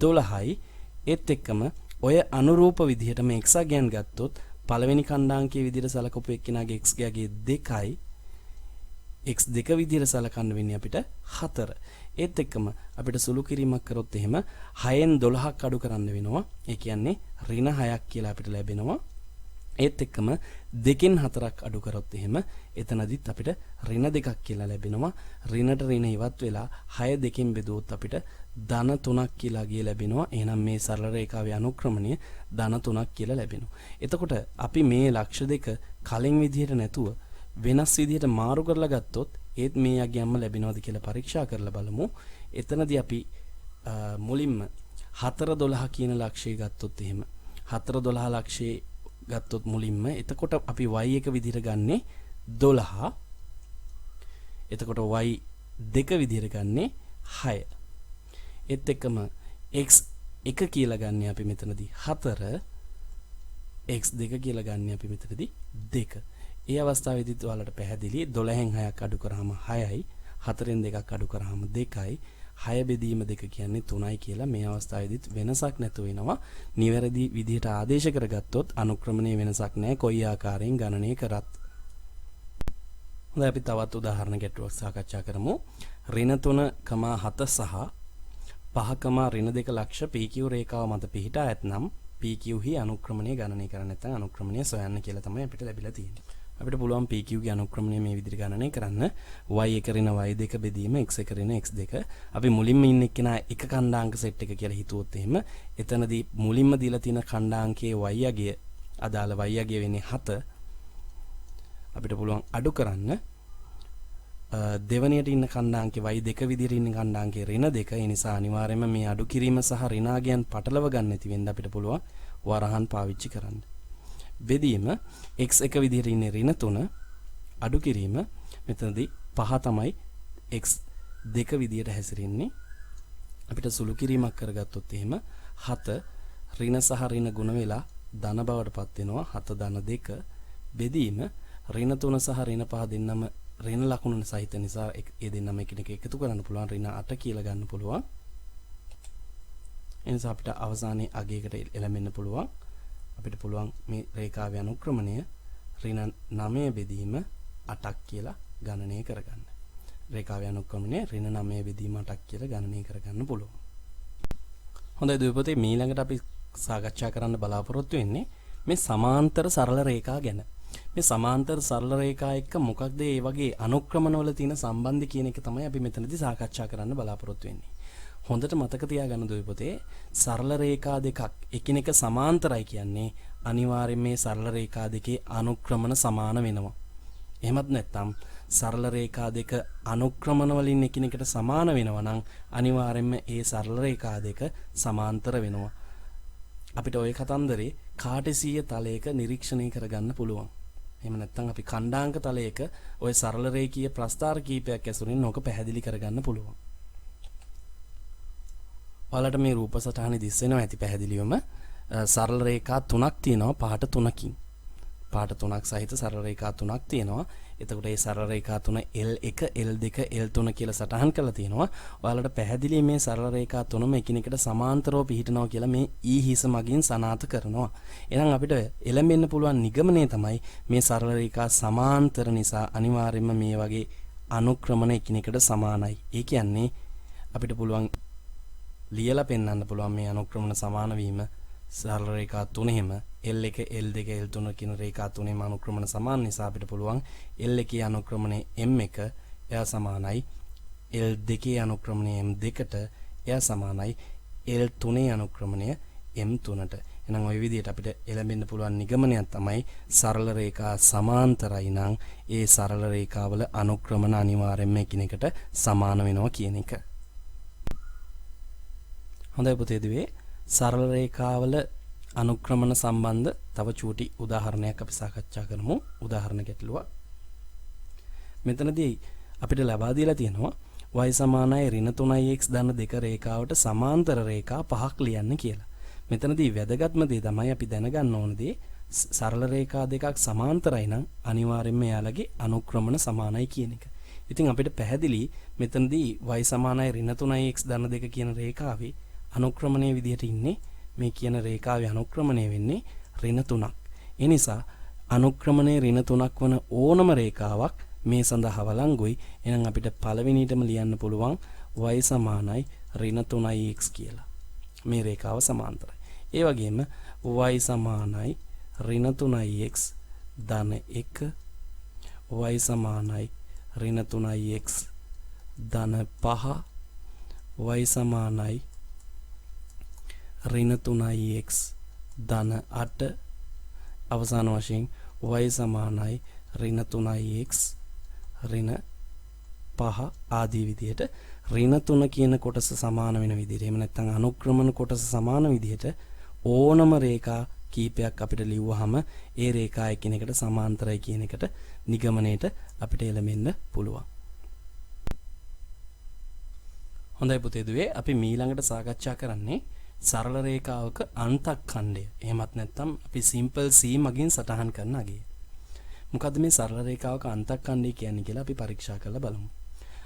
12යි. ඒත් එක්කම ඔය අනුරූප විදිහටම x අගයන් ගත්තොත් පළවෙනි ඛණ්ඩාංකයේ විදිහට සලකපු එක්කෙනාගේ x අගය 2යි. x2 විදිහට සලකන්න වෙන්නේ අපිට 4. ඒත් එක්කම අපිට සුළු කිරීමක් කරොත් එහෙම 6න් 12ක් අඩු කරන්න වෙනවා. ඒ කියන්නේ ඍණ 6ක් කියලා අපිට ලැබෙනවා. ඒත් එක්කම 2කින් 4ක් අඩු කරොත් එහෙම එතනදිත් අපිට ඍණ 2ක් කියලා ලැබෙනවා. ඍණට ඍණ ඉවත් වෙලා 6 2කින් බෙදුවොත් අපිට ධන 3ක් කියලා අගය ලැබෙනවා. එහෙනම් මේ සරල රේඛාවේ අනුක්‍රමණය ධන 3ක් කියලා ලැබෙනවා. එතකොට අපි මේ ලක්ෂ දෙක කලින් විදිහට නැතුව වෙනස් විදිහට මාරු කරලා ගත්තොත් ඒත් මේ අගයක්ම ලැබෙනවද කියලා පරීක්ෂා කරලා බලමු. එතනදී අපි මුලින්ම 412 කියන ලක්ෂය ගත්තොත් එහෙම 412 ලක්ෂයේ ගත්තොත් මුලින්ම එතකොට අපි y1 විදිහට ගන්නේ 12. එතකොට y2 විදිහට ගන්නේ 6. ඒත් එක්කම x1 කියලා ගන්නේ අපි මෙතනදී 4. x2 කියලා ගන්නේ අපි මෙතනදී 2. ඒ අවස්ථාවේදීත් ඔයාලට පැහැදිලි 12න් 6ක් අඩු කරාම 6යි 4න් 2ක් අඩු කරාම 2යි 6 බෙදීම 2 කියන්නේ 3යි කියලා මේ අවස්ථාවේදීත් වෙනසක් නැතු වෙනවා. නිවැරදි විදිහට ආදේශ කරගත්තොත් අනුක්‍රමණයේ වෙනසක් නැහැ කොයි ආකාරයෙන් ගණනය කරත්. හොඳයි අපි තවත් උදාහරණ ගැටලුවක් සාකච්ඡා කරමු. ඍණ 3,7 සහ 5,2 ලක්ෂ PQ රේඛාව මත පිහිටා ඇතනම් PQ හි අනුක්‍රමණය ගණනය කරන්න නැත්නම් අනුක්‍රමණය සොයන්න කියලා තමයි අපිට ලැබිලා තියෙන්නේ. අපිට පුළුවන් PQ ගේ අනුක්‍රමණය මේ විදිහට ගණනය කරන්න. y1 ඍණ y2 බෙදීම x1 ඍණ x2. අපි මුලින්ම ඉන්න එක්කෙනා එක ඛණ්ඩාංක සෙට් එක කියලා හිතුවොත් එහෙම එතනදී මුලින්ම දීලා තියෙන ඛණ්ඩාංකයේ y අගය අදාළ y අගය වෙන්නේ 7. අපිට පුළුවන් අඩු කරන්න දෙවනියට ඉන්න ඛණ්ඩාංකේ y2 විදිහට ඉන්න ඛණ්ඩාංකේ ඍණ 2. ඒ නිසා අනිවාර්යයෙන්ම මේ අඩු කිරීම සහ ඍණාගයන් පටලව ගන්න නැති වෙන්න අපිට පුළුවන් වරහන් පාවිච්චි කරන්න. බෙදීම x1 විදිහට ඉන්නේ ඍණ 3 අඩු කිරීම මෙතනදී 5 තමයි x2 විදිහට හැසිරෙන්නේ. අපිට සුළු කිරීමක් කරගත්තොත් එහෙම 7 ඍණ සහ ඍණ ගුණ වෙලා ධන බවට පත් වෙනවා 7 ධන 2 බෙදීම ඍණ 3 සහ ඍණ 5 දෙන්නම ඍණ ලකුණු සහිත නිසා ඒ දෙන්නම එකිනෙක එකතු කරන්න පුළුවන් ඍණ 8 කියලා ගන්න පුළුවන්. එනිසා අපිට අවසානයේ අගයකට එළඹෙන්න පුළුවන්. අපිට පුළුවන් මේ රේඛාවේ අනුක්‍රමණය ඍණ 9 බෙදීම 8ක් කියලා ගණනය කරගන්න. රේඛාවේ අනුක්‍රමණය ඍණ 9 බෙදීම 8ක් කියලා ගණනය කරගන්න පුළුවන්. හොඳයි දුවපතේ ඊළඟට අපි සාකච්ඡා කරන්න බලාපොරොත්තු වෙන්නේ මේ සමාන්තර සරල රේඛා ගැන. මේ සමාන්තර සරල රේඛා එක්ක මොකක්ද ඒ වගේ අනුක්‍රමණවල තියෙන සම්බන්ධය කියන එක තමයි අපි මෙතනදී සාකච්ඡා කරන්න බලාපොරොත්තු වෙන්නේ. හොඳට මතක තියාගන්න දුවපතේ සරල රේඛා දෙකක් එකිනෙක සමාන්තරයි කියන්නේ අනිවාර්යයෙන් මේ සරල රේඛා දෙකේ අනුක්‍රමණ සමාන වෙනවා. එහෙමත් නැත්නම් සරල රේඛා දෙක අනුක්‍රමණ වලින් එකිනෙකට සමාන වෙනවා නම් අනිවාර්යයෙන්ම ඒ සරල රේඛා දෙක සමාන්තර වෙනවා. අපිට ওই කතන්දරේ කාටෙසීය තලයක නිරීක්ෂණය කරගන්න පුළුවන්. එහෙම නැත්නම් අපි ඛණ්ඩාංක තලයක ওই සරල රේඛීය ප්‍රස්ථාර කීපයක් ඇසුරින් ඕක පැහැදිලි කරගන්න පුළුවන්. ඔයාලට මේ රූප සටහනේ දිස් වෙනවා ඇති පැහැදිලිවම සරල රේඛා තුනක් තියෙනවා පාට තුනකින්. පාට තුනක් සහිත සරල රේඛා තුනක් තියෙනවා. එතකොට මේ සරල රේඛා තුන L1, L2, L3 කියලා සටහන් කරලා තියෙනවා. ඔයාලට පැහැදිලි මේ සරල රේඛා තුනම එකිනෙකට සමාන්තරව පිහිටනවා කියලා මේ E හිස මගින් සනාථ කරනවා. එහෙනම් අපිට එළඹෙන්න පුළුවන් නිගමනය තමයි මේ සරල රේඛා සමාන්තර නිසා අනිවාර්යයෙන්ම මේ වගේ අනුක්‍රමණ එකිනෙකට සමානයි. ඒ කියන්නේ අපිට පුළුවන් ලියලා පෙන්වන්න පුළුවන් මේ අනුක්‍රමණ සමාන වීම සරල රේඛා තුනෙහිම L1 L2 L3 කියන රේඛා තුනේම අනුක්‍රමණ සමාන නිසා අපිට පුළුවන් L1 අනුක්‍රමණය M1 එයා සමානයි L2 අනුක්‍රමණය M2ට එයා සමානයි L3 අනුක්‍රමණය M3ට. එහෙනම් ওই විදිහට අපිට එළඹෙන්න පුළුවන් නිගමනයක් තමයි සරල රේඛා සමාන්තරයි නම් ඒ සරල රේඛාවල අනුක්‍රමණ අනිවාර්යයෙන්ම එකිනෙකට සමාන වෙනවා කියන එක. හොඳයි පුතේ දුවේ සරල රේඛාවල අනුක්‍රමණ සම්බන්ධ තව චූටි උදාහරණයක් අපි සාකච්ඡා කරමු. උදාහරණ ගැටලුව. මෙතනදී අපිට ලබා දීලා තියෙනවා y සමානයි ඍණ 3x ධන 2 රේඛාවට සමාන්තර රේඛා පහක් ලියන්න කියලා. මෙතනදී වැදගත්ම දේ තමයි අපි දැනගන්න ඕන දේ සරල රේඛා දෙකක් සමාන්තරයි නම් අනිවාර්යයෙන්ම යාළගේ අනුක්‍රමණ සමානයි කියන එක. ඉතින් අපිට පැහැදිලි මෙතනදී y සමානයි ඍණ 3x ධන 2 කියන රේඛාවේ අනුක්‍රමණයේ විදිහට ඉන්නේ මේ කියන රේඛාවේ අනුක්‍රමණය වෙන්නේ ඍණ 3ක්. ඒ නිසා අනුක්‍රමණයේ ඍණ 3ක් වන ඕනම රේඛාවක් මේ සඳහා වළංගුයි. එහෙනම් අපිට පළවෙනියටම ලියන්න පුළුවන් y සමානයි ඍණ 3x කියලා. මේ රේඛාව සමාන්තරයි. ඒ වගේම y සමානයි ඍණ 3x ධන 1 y සමානයි ඍණ 3x ධන 5 y සමානයි ඍණ 3x ධන 8 අවසාන වශයෙන් y සමානයි ඍණ 3x ඍණ 5 ආදී විදිහට ඍණ 3 කියන කොටස සමාන වෙන විදිහට එහෙම නැත්නම් අනුක්‍රමණ කොටස සමාන විදිහට ඕනම රේඛා කීපයක් අපිට ලිව්වහම ඒ රේඛා එකිනෙකට සමාන්තරයි කියන එකට නිගමනයේට අපිට එළඹෙන්න පුළුවන්. හොඳයි පුතේ දුවේ අපි ඊළඟට සාකච්ඡා කරන්නේ සරල රේඛාවක අන්තක්ඛණ්ඩය. එහෙමත් නැත්නම් අපි සිම්පල් C මගින් සටහන් කරන අගය. මොකද්ද මේ සරල රේඛාවක අන්තක්ඛණ්ඩය කියන්නේ කියලා අපි පරීක්ෂා කරලා බලමු.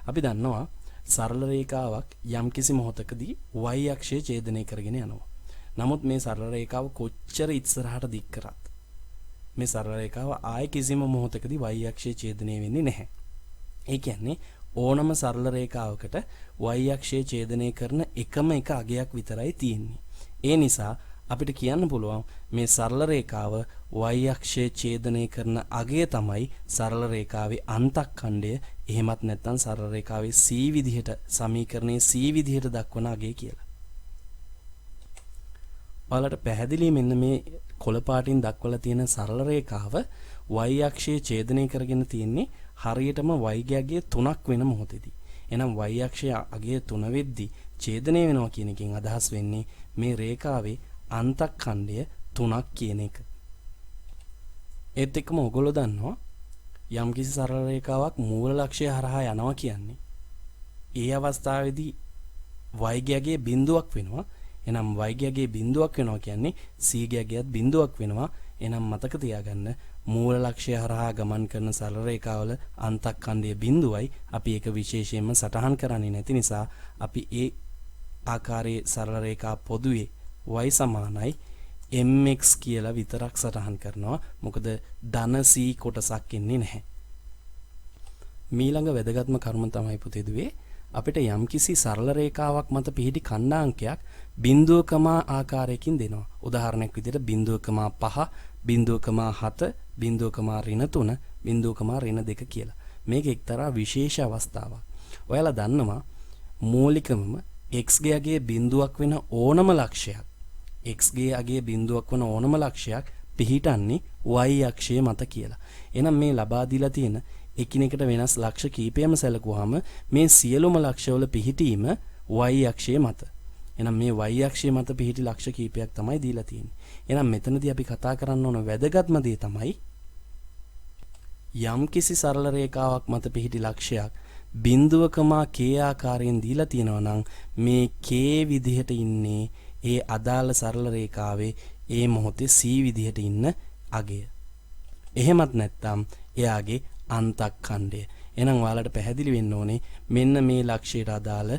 අපි දන්නවා සරල රේඛාවක් යම්කිසි මොහොතකදී y අක්ෂය ඡේදනය කරගෙන යනවා. නමුත් මේ සරල රේඛාව කොච්චර ඉස්සරහට දික් කරත් මේ සරල රේඛාව ආයේ කිසිම මොහොතකදී y අක්ෂය ඡේදනය වෙන්නේ නැහැ. ඒ කියන්නේ ඕනම සරල රේඛාවකට y අක්ෂය ඡේදනය කරන එකම එක අගයක් විතරයි තියෙන්නේ. ඒ නිසා අපිට කියන්න පුළුවන් මේ සරල රේඛාව y අක්ෂය ඡේදනය කරන අගය තමයි සරල රේඛාවේ අන්තක්ඛණ්ඩය. එහෙමත් නැත්නම් සරල රේඛාවේ C විදිහට සමීකරණයේ C විදිහට දක්වන අගය කියලා. ඔයාලට පැහැදිලි මෙන්න මේ කොළ පාටින් දක්වලා තියෙන සරල රේඛාව y අක්ෂය ඡේදනය කරගෙන තියෙන්නේ හරියටම y ගේ 3ක් වෙන මොහොතේදී. එහෙනම් y අක්ෂය අගය 3 වෙද්දී ඡේදනය වෙනවා කියන එකෙන් අදහස් වෙන්නේ මේ රේඛාවේ අන්තක්ඛණ්ඩය 3ක් කියන එක. ඒත් එක්කම ඔයගොල්ලෝ දන්නවා යම්කිසි සරල රේඛාවක් මූල ලක්ෂය හරහා යනවා කියන්නේ ඒ අවස්ථාවේදී y ගේ බිඳුවක් වෙනවා. එහෙනම් y ගියගේ බිඳුවක් වෙනවා කියන්නේ c ගියගේත් බිඳුවක් වෙනවා. එහෙනම් මතක තියාගන්න මූල ලක්ෂ්‍ය හරහා ගමන් කරන සරල රේඛාවල අන්තක්ඛණ්ඩයේ බිඳුවයි අපි ඒක විශේෂයෙන්ම සටහන් කරන්නේ නැති නිසා අපි ඒ ආකාරයේ සරල රේඛා පොදුවේ y සමානයි mx කියලා විතරක් සටහන් කරනවා. මොකද ධන c කොටසක් ඉන්නේ නැහැ. මීළඟ වැදගත්ම කරුණ තමයි පුතේ දුවේ අපිට යම්කිසි සරල රේඛාවක් මත පිහිටි ඛණ්ඩාංකයක් 0.5 ආකාරයකින් දෙනවා. උදාහරණයක් විදිහට 0.5, 0.7, 0.3, 0.2 කියලා. මේක එක්තරා විශේෂ අවස්ථාවක්. ඔයාලා දන්නවා මූලිකවම x ගේ අගයේ බිඳුවක් වෙන ඕනම ලක්ෂයක් x ගේ අගයේ බිඳුවක් වෙන ඕනම ලක්ෂයක් පිහිටන්නේ y අක්ෂය මත කියලා. එහෙනම් මේ ලබා දීලා තියෙන එකිනෙකට වෙනස් ලක්ෂ කීපයම සැලකුවාම මේ සියලුම ලක්ෂවල පිහිටීම y අක්ෂය මත. එහෙනම් මේ y අක්ෂය මත පිහිටි ලක්ෂ කීපයක් තමයි දීලා තියෙන්නේ. එහෙනම් මෙතනදී අපි කතා කරන්න ඕන වැදගත්ම දේ තමයි යම්කිසි සරල රේඛාවක් මත පිහිටි ලක්ෂයක් 0.k ආකාරයෙන් දීලා තියෙනවා නම් මේ k විදිහට ඉන්නේ ඒ අදාළ සරල රේඛාවේ ඒ මොහොතේ c විදිහට ඉන්න අගය. එහෙමත් නැත්නම් එයාගේ අන්තක්ඛණ්ඩය. එහෙනම් ඔයාලට පැහැදිලි වෙන්න ඕනේ මෙන්න මේ ලක්ෂයට අදාළ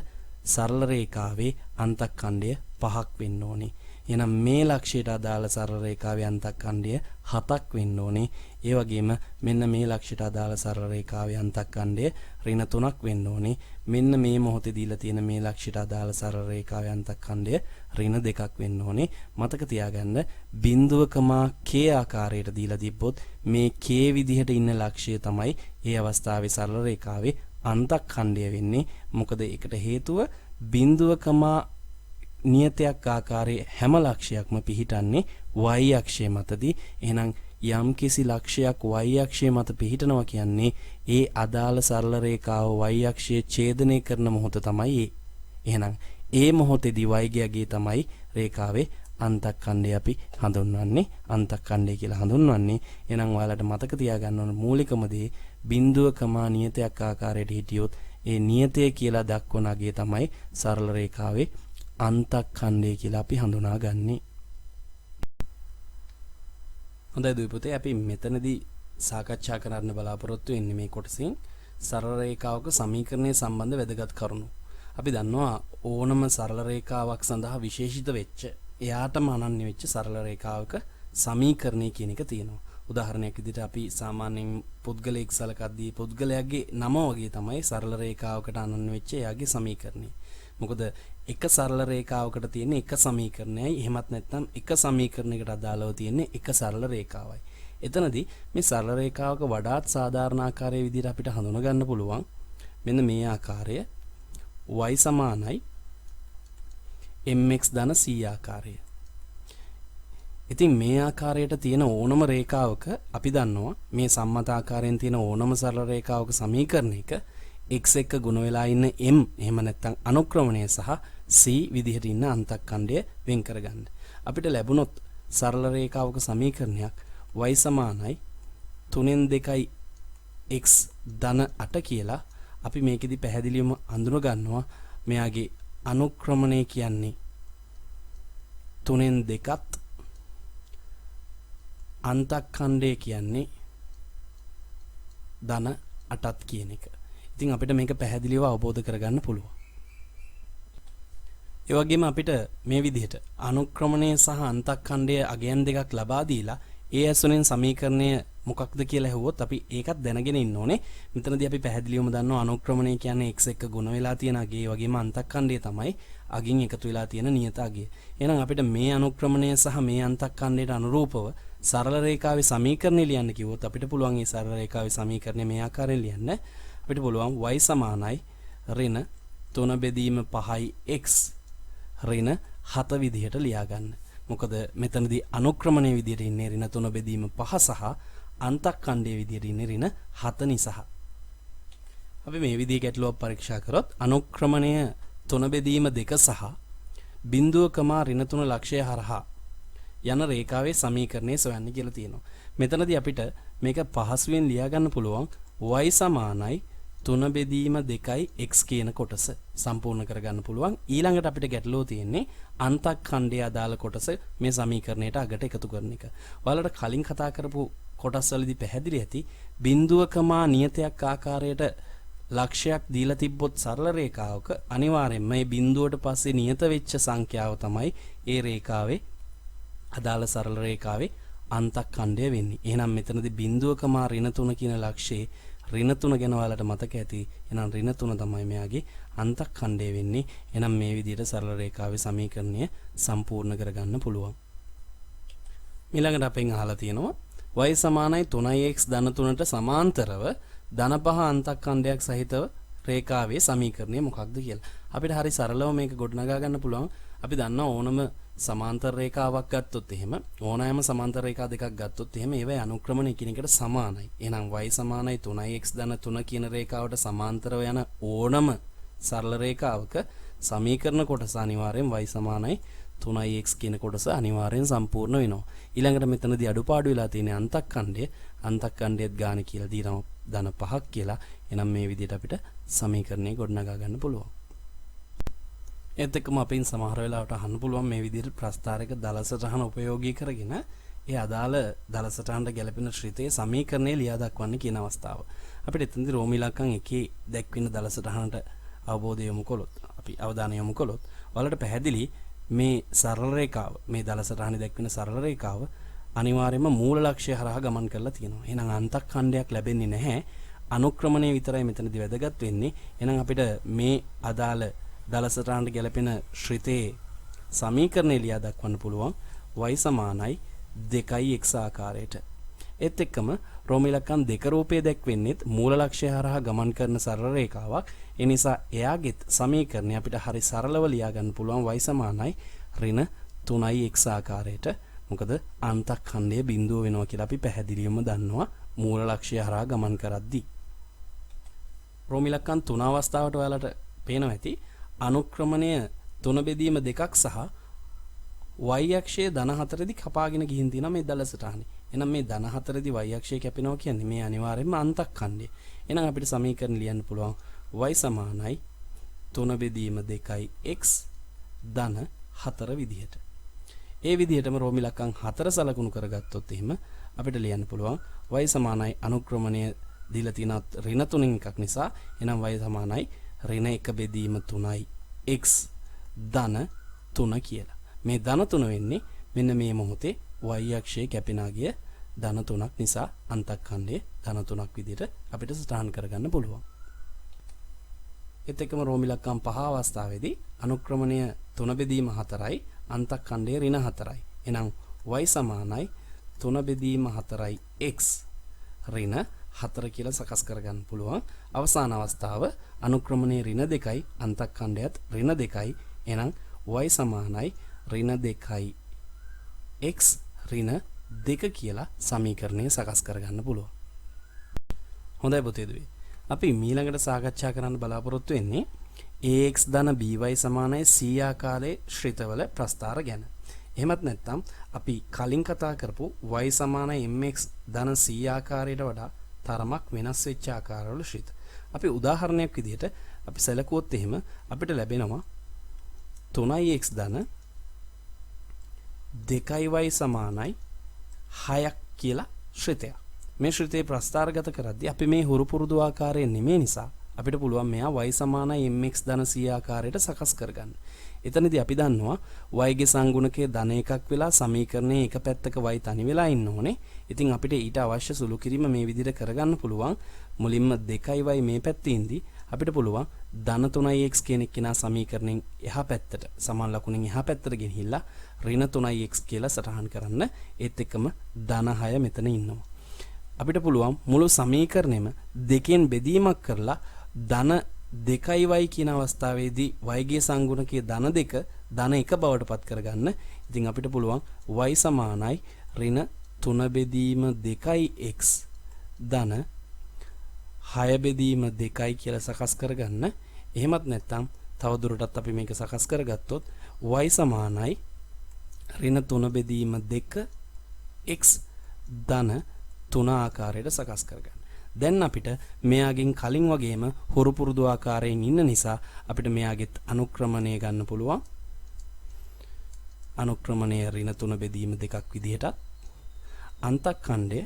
සරල රේඛාවේ අන්තක්ඛණ්ඩය 5ක් වෙන්න ඕනේ. එහෙනම් මේ ලක්ෂයට අදාළ සරල රේඛාවේ අන්තක්ඛණ්ඩය 7ක් වෙන්න ඕනේ. ඒ වගේම මෙන්න මේ ලක්ෂයට අදාළ සරල රේඛාවේ අන්තක්ඛණ්ඩය ඍණ 3ක් වෙන්න ඕනේ. මෙන්න මේ මොහොතේ දීලා තියෙන මේ ලක්ෂයට අදාළ සරල රේඛාවේ අන්තක්ඛණ්ඩය ඍණ 2ක් වෙන්න ඕනේ. මතක තියාගන්න 0.k ආකාරයට දීලා තිබ්බොත් මේ k විදිහට ඉන්න ලක්ෂය තමයි ඒ අවස්ථාවේ සරල රේඛාවේ අන්තක්ඛණ්ඩය වෙන්නේ. මොකද ඒකට හේතුව 0. නියතයක් ආකාරයේ හැම ලක්ෂයක්ම පිහිටන්නේ y අක්ෂය මතදී. එහෙනම් යම්කිසි ලක්ෂයක් y අක්ෂය මත පිහිටනවා කියන්නේ ඒ අදාළ සරල රේඛාව y අක්ෂයේ ඡේදනය කරන මොහොත තමයි ඒ. එහෙනම් ඒ මොහොතේදී y ගියගේ තමයි රේඛාවේ අන්තක්ඛණ්ඩය අපි හඳුන්වන්නේ අන්තක්ඛණ්ඩය කියලා හඳුන්වන්නේ. එහෙනම් ඔයාලට මතක තියාගන්න ඕන මූලිකම දේ 0. නියතයක් ආකාරයට හිටියොත් ඒ නියතය කියලා දක්වන අගය තමයි සරල රේඛාවේ අන්තක්ඛණ්ඩය කියලා අපි හඳුනාගන්නේ. හොඳයි දුවේ පුතේ අපි මෙතනදී සාකච්ඡා කරන්න බලාපොරොත්තු වෙන්නේ මේ කොටසින් සරල රේඛාවක සමීකරණය සම්බන්ධ වැදගත් කරුණු. අපි දන්නවා ඕනම සරල රේඛාවක් සඳහා විශේෂිත වෙච්ච එයාටම අනන්‍ය වෙච්ච සරල රේඛාවක සමීකරණය කියන එක තියෙනවා. උදාහරණයක් විදිහට අපි සාමාන්‍යයෙන් පුද්ගලයෙක් සලකද්දී පුද්ගලයාගේ නම වගේ තමයි සරල රේඛාවකට අනන්‍ය වෙච්ච එයාගේ සමීකරණය. මොකද එක සරල රේඛාවකට තියෙන එක සමීකරණයයි එහෙමත් නැත්නම් එක සමීකරණයකට අදාළව තියෙන එක සරල රේඛාවයි. එතනදී මේ සරල රේඛාවක වඩාත් සාධාරණ ආකාරයේ විදිහට අපිට හඳුනා ගන්න පුළුවන් මෙන්න මේ ආකාරය y සමානයි mx ධන c ආකාරය. ඉතින් මේ ආකාරයට තියෙන ඕනම රේඛාවක අපි දන්නවා මේ සම්මත ආකාරයෙන් තියෙන ඕනම සරල රේඛාවක සමීකරණයක x එක්ක ගුණ වෙලා ඉන්න m එහෙම නැත්නම් අනුක්‍රමණය සහ c විදිහට ඉන්න අන්තක්ඛණ්ඩය වෙන් කරගන්න. අපිට ලැබුණොත් සරල රේඛාවක සමීකරණයක් y සමානයි 3/2 x ධන 8 කියලා අපි මේකෙදි පැහැදිලිවම අඳුන ගන්නවා මෙයාගේ අනුක්‍රමණය කියන්නේ 3/2ත් අන්තක්ඛණ්ඩය කියන්නේ ධන 8ත් කියන එක. ඉතින් අපිට මේක පැහැදිලිව අවබෝධ කරගන්න පුළුවන්. ඒ වගේම අපිට මේ විදිහට අනුක්‍රමණය සහ අන්තක්ඛණ්ඩය අගයන් දෙකක් ලබා දීලා ඒ ඇසුරෙන් සමීකරණය මොකක්ද කියලා ඇහුවොත් අපි ඒකත් දැනගෙන ඉන්න ඕනේ. මෙතනදී අපි පැහැදිලිවම දන්නවා අනුක්‍රමණය කියන්නේ x එක්ක ගුණ වෙලා තියෙන අගය වගේම අන්තක්ඛණ්ඩය තමයි අගින් එකතු වෙලා තියෙන නියත අගය. එහෙනම් අපිට මේ අනුක්‍රමණය සහ මේ අන්තක්ඛණ්ඩයට අනුරූපව සරල රේඛාවේ සමීකරණය ලියන්න කිව්වොත් අපිට පුළුවන් මේ සරල රේඛාවේ සමීකරණය මේ ආකාරයෙන් ලියන්න. අපිට පුළුවන් y සමානයි ඍණ 3/5යි x ඍණ 7 විදිහට ලියාගන්න. මොකද මෙතනදී අනුක්‍රමණය විදිහට ඉන්නේ ඍණ 3/5 සහ අන්තක්ඛණ්ඩයේ විදිහට ඉන්නේ ඍණ 7 නිසා. අපි මේ විදිහේ ගැටලුවක් පරීක්ෂා කරොත් අනුක්‍රමණය 3/2 සහ 0.3 ලක්ෂය හරහා යන රේඛාවේ සමීකරණය සොයන්න කියලා තියෙනවා. මෙතනදී අපිට මේක පහසුවෙන් ලියා ගන්න පුළුවන් y සමානයි 3 බෙදීම 2යි x කියන කොටස සම්පූර්ණ කරගන්න පුළුවන්. ඊළඟට අපිට ගැටලුව තියෙන්නේ අන්තක්ඛණ්ඩයේ අදාළ කොටස මේ සමීකරණයට අගට එකතු කරන එක. ඔයාලට කලින් කතා කරපු කොටස් වලදී පැහැදිලි ඇති බිඳුවකමා නියතයක් ආකාරයට ලක්ෂයක් දීලා තිබ්බොත් සරල රේඛාවක අනිවාර්යෙන්ම මේ බිඳුවට පස්සේ නියත වෙච්ච සංඛ්‍යාව තමයි ඒ රේඛාවේ අදාළ සරල රේඛාවේ අන්තක්ඛණ්ඩය වෙන්නේ. එහෙනම් මෙතනදී බිඳුවකමා ඍණ 3 කියන ලක්ෂයේ ඍණ 3 ගැන ඔයාලට මතක ඇති. එහෙනම් ඍණ 3 තමයි මෙයාගේ අන්තක්ඛණ්ඩය වෙන්නේ. එහෙනම් මේ විදිහට සරල රේඛාවේ සමීකරණය සම්පූර්ණ කරගන්න පුළුවන්. ඊළඟට අපෙන් අහලා තියෙනවා y සමානයි 3x ධන 3ට සමාන්තරව ධන 5 අන්තක්ඛණ්ඩයක් සහිතව රේඛාවේ සමීකරණය මොකක්ද කියලා. අපිට හරි සරලව මේක ගොඩනගා ගන්න පුළුවන්. අපි දන්නා ඕනම සමාන්තර රේඛාවක් ගත්තොත් එහෙම ඕනෑම සමාන්තර රේඛා දෙකක් ගත්තොත් එහෙම ඒවයි අනුක්‍රමණ එකිනෙකට සමානයි. එහෙනම් y සමානයි 3x ධන 3 කියන රේඛාවට සමාන්තරව යන ඕනම සරල රේඛාවක සමීකරණ කොටස අනිවාර්යෙන් y සමානයි 3x කියන කොටස අනිවාර්යෙන් සම්පූර්ණ වෙනවා. ඊළඟට මෙතනදී අඩුපාඩු වෙලා තියෙන අන්තක්ඛණ්ඩයත් ගාන කියලා දීනවා ධන 5ක් කියලා. එහෙනම් මේ විදිහට අපිට සමීකරණය ගොඩනගා ගන්න පුළුවන්. ඒත් එක්කම අපින් සමහර වෙලාවට අහන්න පුළුවන් මේ විදිහට ප්‍රස්ථාරයක දල සටහන උපයෝගී කරගෙන ඒ අදාළ දල සටහනට ගැලපෙන ශ්‍රිතයේ සමීකරණය ලියා දක්වන්න කියන අවස්ථාව. අපිට එතනදී රෝම ඉලක්කම් 1 දැක්වෙන දල සටහනට අවබෝධය යොමු කළොත් අපි අවධානය යොමු කළොත් ඔයාලට පැහැදිලි මේ සරල රේඛාව මේ දල සටහනේ දැක්වෙන සරල රේඛාව අනිවාර්යයෙන්ම මූල ලක්ෂ්‍ය හරහා ගමන් කරලා තියෙනවා. එහෙනම් අන්තක්ඛණ්ඩයක් ලැබෙන්නේ නැහැ. අනුක්‍රමණය විතරයි මෙතනදී වැදගත් වෙන්නේ. එහෙනම් අපිට මේ අදාළ දල සටහනට ගැලපෙන ශ්‍රිතයේ සමීකරණය ලියා දක්වන්න පුළුවන් y සමානයි 2x ආකාරයට. ඒත් එක්කම රෝම ඉලක්කම් 2 රූපයේ දැක්වෙන්නේ මූල ලක්ෂ්‍ය හරහා ගමන් කරන සරල රේඛාවක්. ඒ නිසා එයාගේ සමීකරණය අපිට හරි සරලව ලියා ගන්න පුළුවන් y සමානයි ඍණ 3x ආකාරයට. මොකද අන්තක්ඛණ්ඩය බිඳුව වෙනවා කියලා අපි පැහැදිලිවම දන්නවා මූල ලක්ෂ්‍ය හරහා ගමන් කරද්දී. රෝම ඉලක්කම් 3 අවස්ථාවට ඔයාලට පේනවා ඇති අනුක්‍රමණය 3 බෙදීම 2ක් සහ y අක්ෂයේ ධන 4දී කපාගෙන ගිහින් තියෙනවා මේ දල සටහනේ. එහෙනම් මේ ධන 4දී y අක්ෂය කැපෙනවා කියන්නේ මේ අනිවාර්යයෙන්ම අන්තක්ඛණ්ඩය. එහෙනම් අපිට සමීකරණ ලියන්න පුළුවන් y සමානයි 3 බෙදීම 2x ධන 4 විදිහට. ඒ විදිහටම රෝම ඉලක්කම් 4 සලකුණු කරගත්තොත් එහෙම අපිට ලියන්න පුළුවන් y සමානයි අනුක්‍රමණය දීලා තියෙන ඍණ 3 එකක් නිසා එහෙනම් y සමානයි ඍණ 1 බෙදීම 3යි x ධන 3 කියලා. මේ ධන 3 වෙන්නේ මෙන්න මේ මොහොතේ y අක්ෂයේ කැපෙනා ගිය ධන 3ක් නිසා අන්තක්ඛණ්ඩයේ ධන 3ක් විදිහට අපිට සටහන් කරගන්න පුළුවන්. ඒත් එක්කම රෝම ඉලක්කම් 5 අවස්ථාවේදී අනුක්‍රමණය 3 බෙදීම 4යි අන්තක්ඛණ්ඩයේ ඍණ 4යි. එහෙනම් y සමානයි 3 බෙදීම 4යි x ඍණ 4 කියලා සකස් කරගන්න පුළුවන්. අවසාන අවස්ථාව අනුක්‍රමණයේ ඍණ 2යි අන්තක්ඛණ්ඩයත් ඍණ 2යි. එහෙනම් y සමානයි ඍණ 2යි x ඍණ 2 කියලා සමීකරණය සකස් කරගන්න පුළුවන්. හොඳයි පුතේ දුවේ. අපි ඊළඟට සාකච්ඡා කරන්න බලාපොරොත්තු වෙන්නේ ax ධන by සමානයි c ආකාරයේ ශ්‍රිතවල ප්‍රස්ථාර ගැන. එහෙමත් නැත්නම් අපි කලින් කතා කරපු y සමානයි mx ධන c ආකාරයට වඩා තරමක් වෙනස් වෙච්ච ආකාරවල ශ්‍රිත. අපි උදාහරණයක් විදිහට අපි සැලකුවොත් එහෙම අපිට ලැබෙනවා 3x ධන 2y සමානයි 6ක් කියලා ශ්‍රිතයක්. මේ ශ්‍රිතේ ප්‍රස්ථාරගත කරද්දී අපි මේ හුරු පුරුදු ආකාරයෙන් නෙමෙයි නිසා අපිට පුළුවන් මෙයා y සමානයි mx ධන c ආකාරයට සකස් කරගන්න. එතනදී අපි දන්නවා y ගේ සංගුණකයේ ධන එකක් වෙලා සමීකරණයේ එක පැත්තක y තනි වෙලා ඉන්න ඕනේ. ඉතින් අපිට ඊට අවශ්‍ය සුළු කිරීම මේ විදිහට කරගන්න පුළුවන්. මුලින්ම 2y මේ පැත්තේ ඉඳි අපිට පුළුවන් ධන 3x කියන කෙනා සමීකරණයෙන් එහා පැත්තට සමාන ලකුණෙන් එහා පැත්තට ගෙනහිල්ලා ඍණ 3x කියලා සටහන් කරන්න. ඒත් එක්කම ධන 6 මෙතන ඉන්නවා. අපිට පුළුවන් මුළු සමීකරණයම දෙකෙන් බෙදීමක් කරලා ධන 2y කියන අවස්ථාවේදී y ගේ සංගුණකයේ ධන 2 ධන 1 බවට පත් කරගන්න. ඉතින් අපිට පුළුවන් y සමානයි ඍණ 3 බෙදීම 2x ධන 6 බෙදීම 2යි කියලා සකස් කරගන්න. එහෙමත් නැත්නම් තව දුරටත් අපි මේක සකස් කරගත්තොත් y සමානයි ඍණ 3 බෙදීම 2x ධන 3 ආකාරයට සකස් කරගන්න. දැන් අපිට මෙයාගෙන් කලින් වගේම හොරු පුරුදු ආකාරයෙන් ඉන්න නිසා අපිට මෙයාගෙත් අනුක්‍රමණය ගන්න පුළුවන්. අනුක්‍රමණය ඍණ 3 බෙදීම 2ක් විදිහට අන්තක්ඛණ්ඩය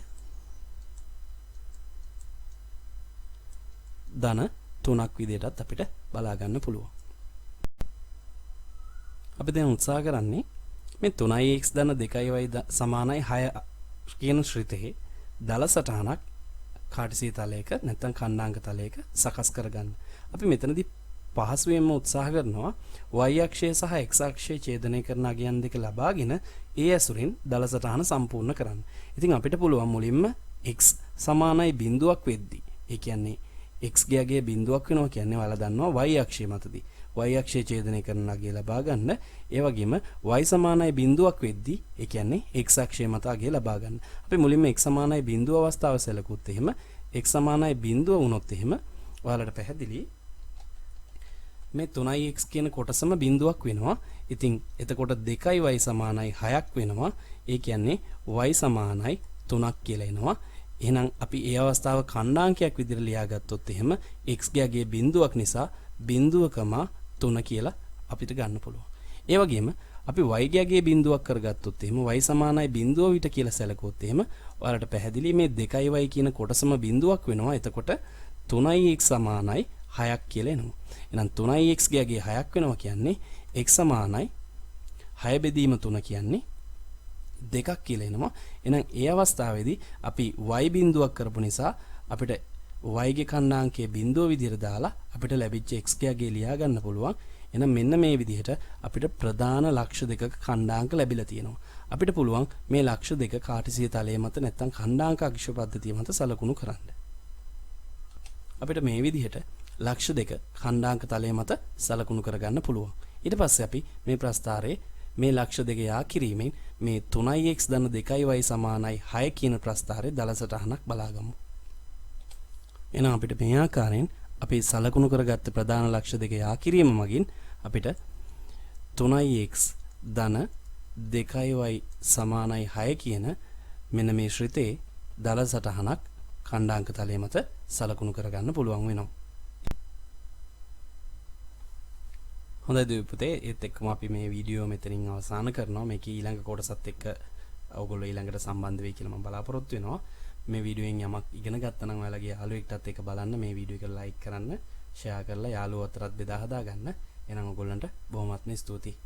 ධන 3ක් විදිහටත් අපිට බලා ගන්න පුළුවන්. අපි දැන් උත්සාහ කරන්නේ මේ 3x ධන 2y සමානයි 6 කියන ශ්‍රිතෙහි දල සටහනක් කාටසිය තලයක නැත්නම් ඛණ්ඩාංක තලයක සකස් කරගන්න. අපි මෙතනදී පහසුවෙන්ම උත්සාහ කරනවා y අක්ෂය සහ x අක්ෂය ඡේදනය කරන අගයන් දෙක ලබාගෙන ඒ ඇසුරින් දල සටහන සම්පූර්ණ කරන්න. ඉතින් අපිට පුළුවන් මුලින්ම x සමානයි බිඳුවක් වෙද්දී. ඒ කියන්නේ x ගේ අගය බිඳුවක් වෙනවා කියන්නේ ඔයාලා දන්නවා y අක්ෂය මතදී. y අක්ෂය ඡේදනය කරන අගය ලබා ගන්න. ඒ වගේම y සමානයි බිඳුවක් වෙද්දී ඒ කියන්නේ x අක්ෂය මත අගය ලබා ගන්න. අපි මුලින්ම x සමානයි බිඳුව අවස්ථාව සැලකුවොත් එහෙම x සමානයි බිඳුව වුණොත් එහෙම ඔයාලට පැහැදිලි මේ 3x කියන කොටසම බිඳුවක් වෙනවා. ඉතින් එතකොට 2y සමානයි 6ක් වෙනවා. ඒ කියන්නේ y සමානයි 3ක් කියලා එනවා. එහෙනම් අපි ඒ අවස්ථාව ඛණ්ඩාංකයක් විදිහට ලියාගත්තොත් එහෙම x ගේ අගය බිඳුවක් නිසා බිඳුවකම 3 කියලා අපිට ගන්න පුළුවන්. ඒ වගේම අපි y ගේ අගය බිඳුවක් කරගත්තොත් එහෙම y සමානයි බිඳුව විතර කියලා සැලකුවොත් එහෙම ඔයාලට පැහැදිලි මේ 2y කියන කොටසම බිඳුවක් වෙනවා. එතකොට 3x සමානයි 6ක් කියලා එනවා. එහෙනම් 3x ගේ අගය 6ක් වෙනවා කියන්නේ x සමානයි 6 බෙදීම 3 කියන්නේ 2ක් කියලා එනවා. එහෙනම් ඒ අවස්ථාවේදී අපි y බිඳුවක් කරපු නිසා අපිට y ගේ ඛණ්ඩාංකයේ බිඳුව විදිහට දාලා අපිට ලැබිච්ච x ගේ අගය ලියා ගන්න පුළුවන්. එහෙනම් මෙන්න මේ විදිහට අපිට ප්‍රධාන ලක්ෂ දෙකක ඛණ්ඩාංක ලැබිලා තියෙනවා. අපිට පුළුවන් මේ ලක්ෂ දෙක කාටසිය තලයේ මත නැත්නම් ඛණ්ඩාංක අක්ෂ පද්ධතිය මත සලකුණු කරන්න. අපිට මේ විදිහට ලක්ෂ දෙක ඛණ්ඩාංක තලයේ මත සලකුණු කරගන්න පුළුවන්. ඊට පස්සේ අපි මේ ප්‍රස්ථාරයේ මේ ලක්ෂ දෙක යා කිරීමෙන් මේ 3x ධන 2y සමානයි 6 කියන ප්‍රස්ථාරයේ දල සටහනක් බලාගමු. එහෙනම් අපිට මේ ආකාරයෙන් අපි සලකුණු කරගත්ත ප්‍රධාන ලක්ෂ දෙක යා කිරීම මගින් අපිට 3x ධන 2y සමානයි 6 කියන මෙන්න මේ ශ්‍රිතේ දල සටහනක් ඛණ්ඩාංක තලයේ මත සලකුණු කරගන්න පුළුවන් වෙනවා. හොඳයි දුවේ පුතේ, ඒත් එක්කම අපි මේ වීඩියෝ මෙතනින් අවසන් කරනවා. මේකේ ඊළඟ කොටසත් එක්ක ඔයගොල්ලෝ ඊළඟට සම්බන්ධ වෙයි කියලා මම බලාපොරොත්තු වෙනවා. මේ වීඩියෝෙන් යමක් ඉගෙන ගත්තා නම් ඔයාලගේ යාළුවෙක්ටත් ඒක බලන්න, මේ වීඩියෝ එක ලයික් කරන්න, ෂෙයා කරලා යාළුවෝ අතරත් බෙදා හදා ගන්න. එහෙනම් ඔයගොල්ලන්ට බොහොමත්ම ස්තුතියි.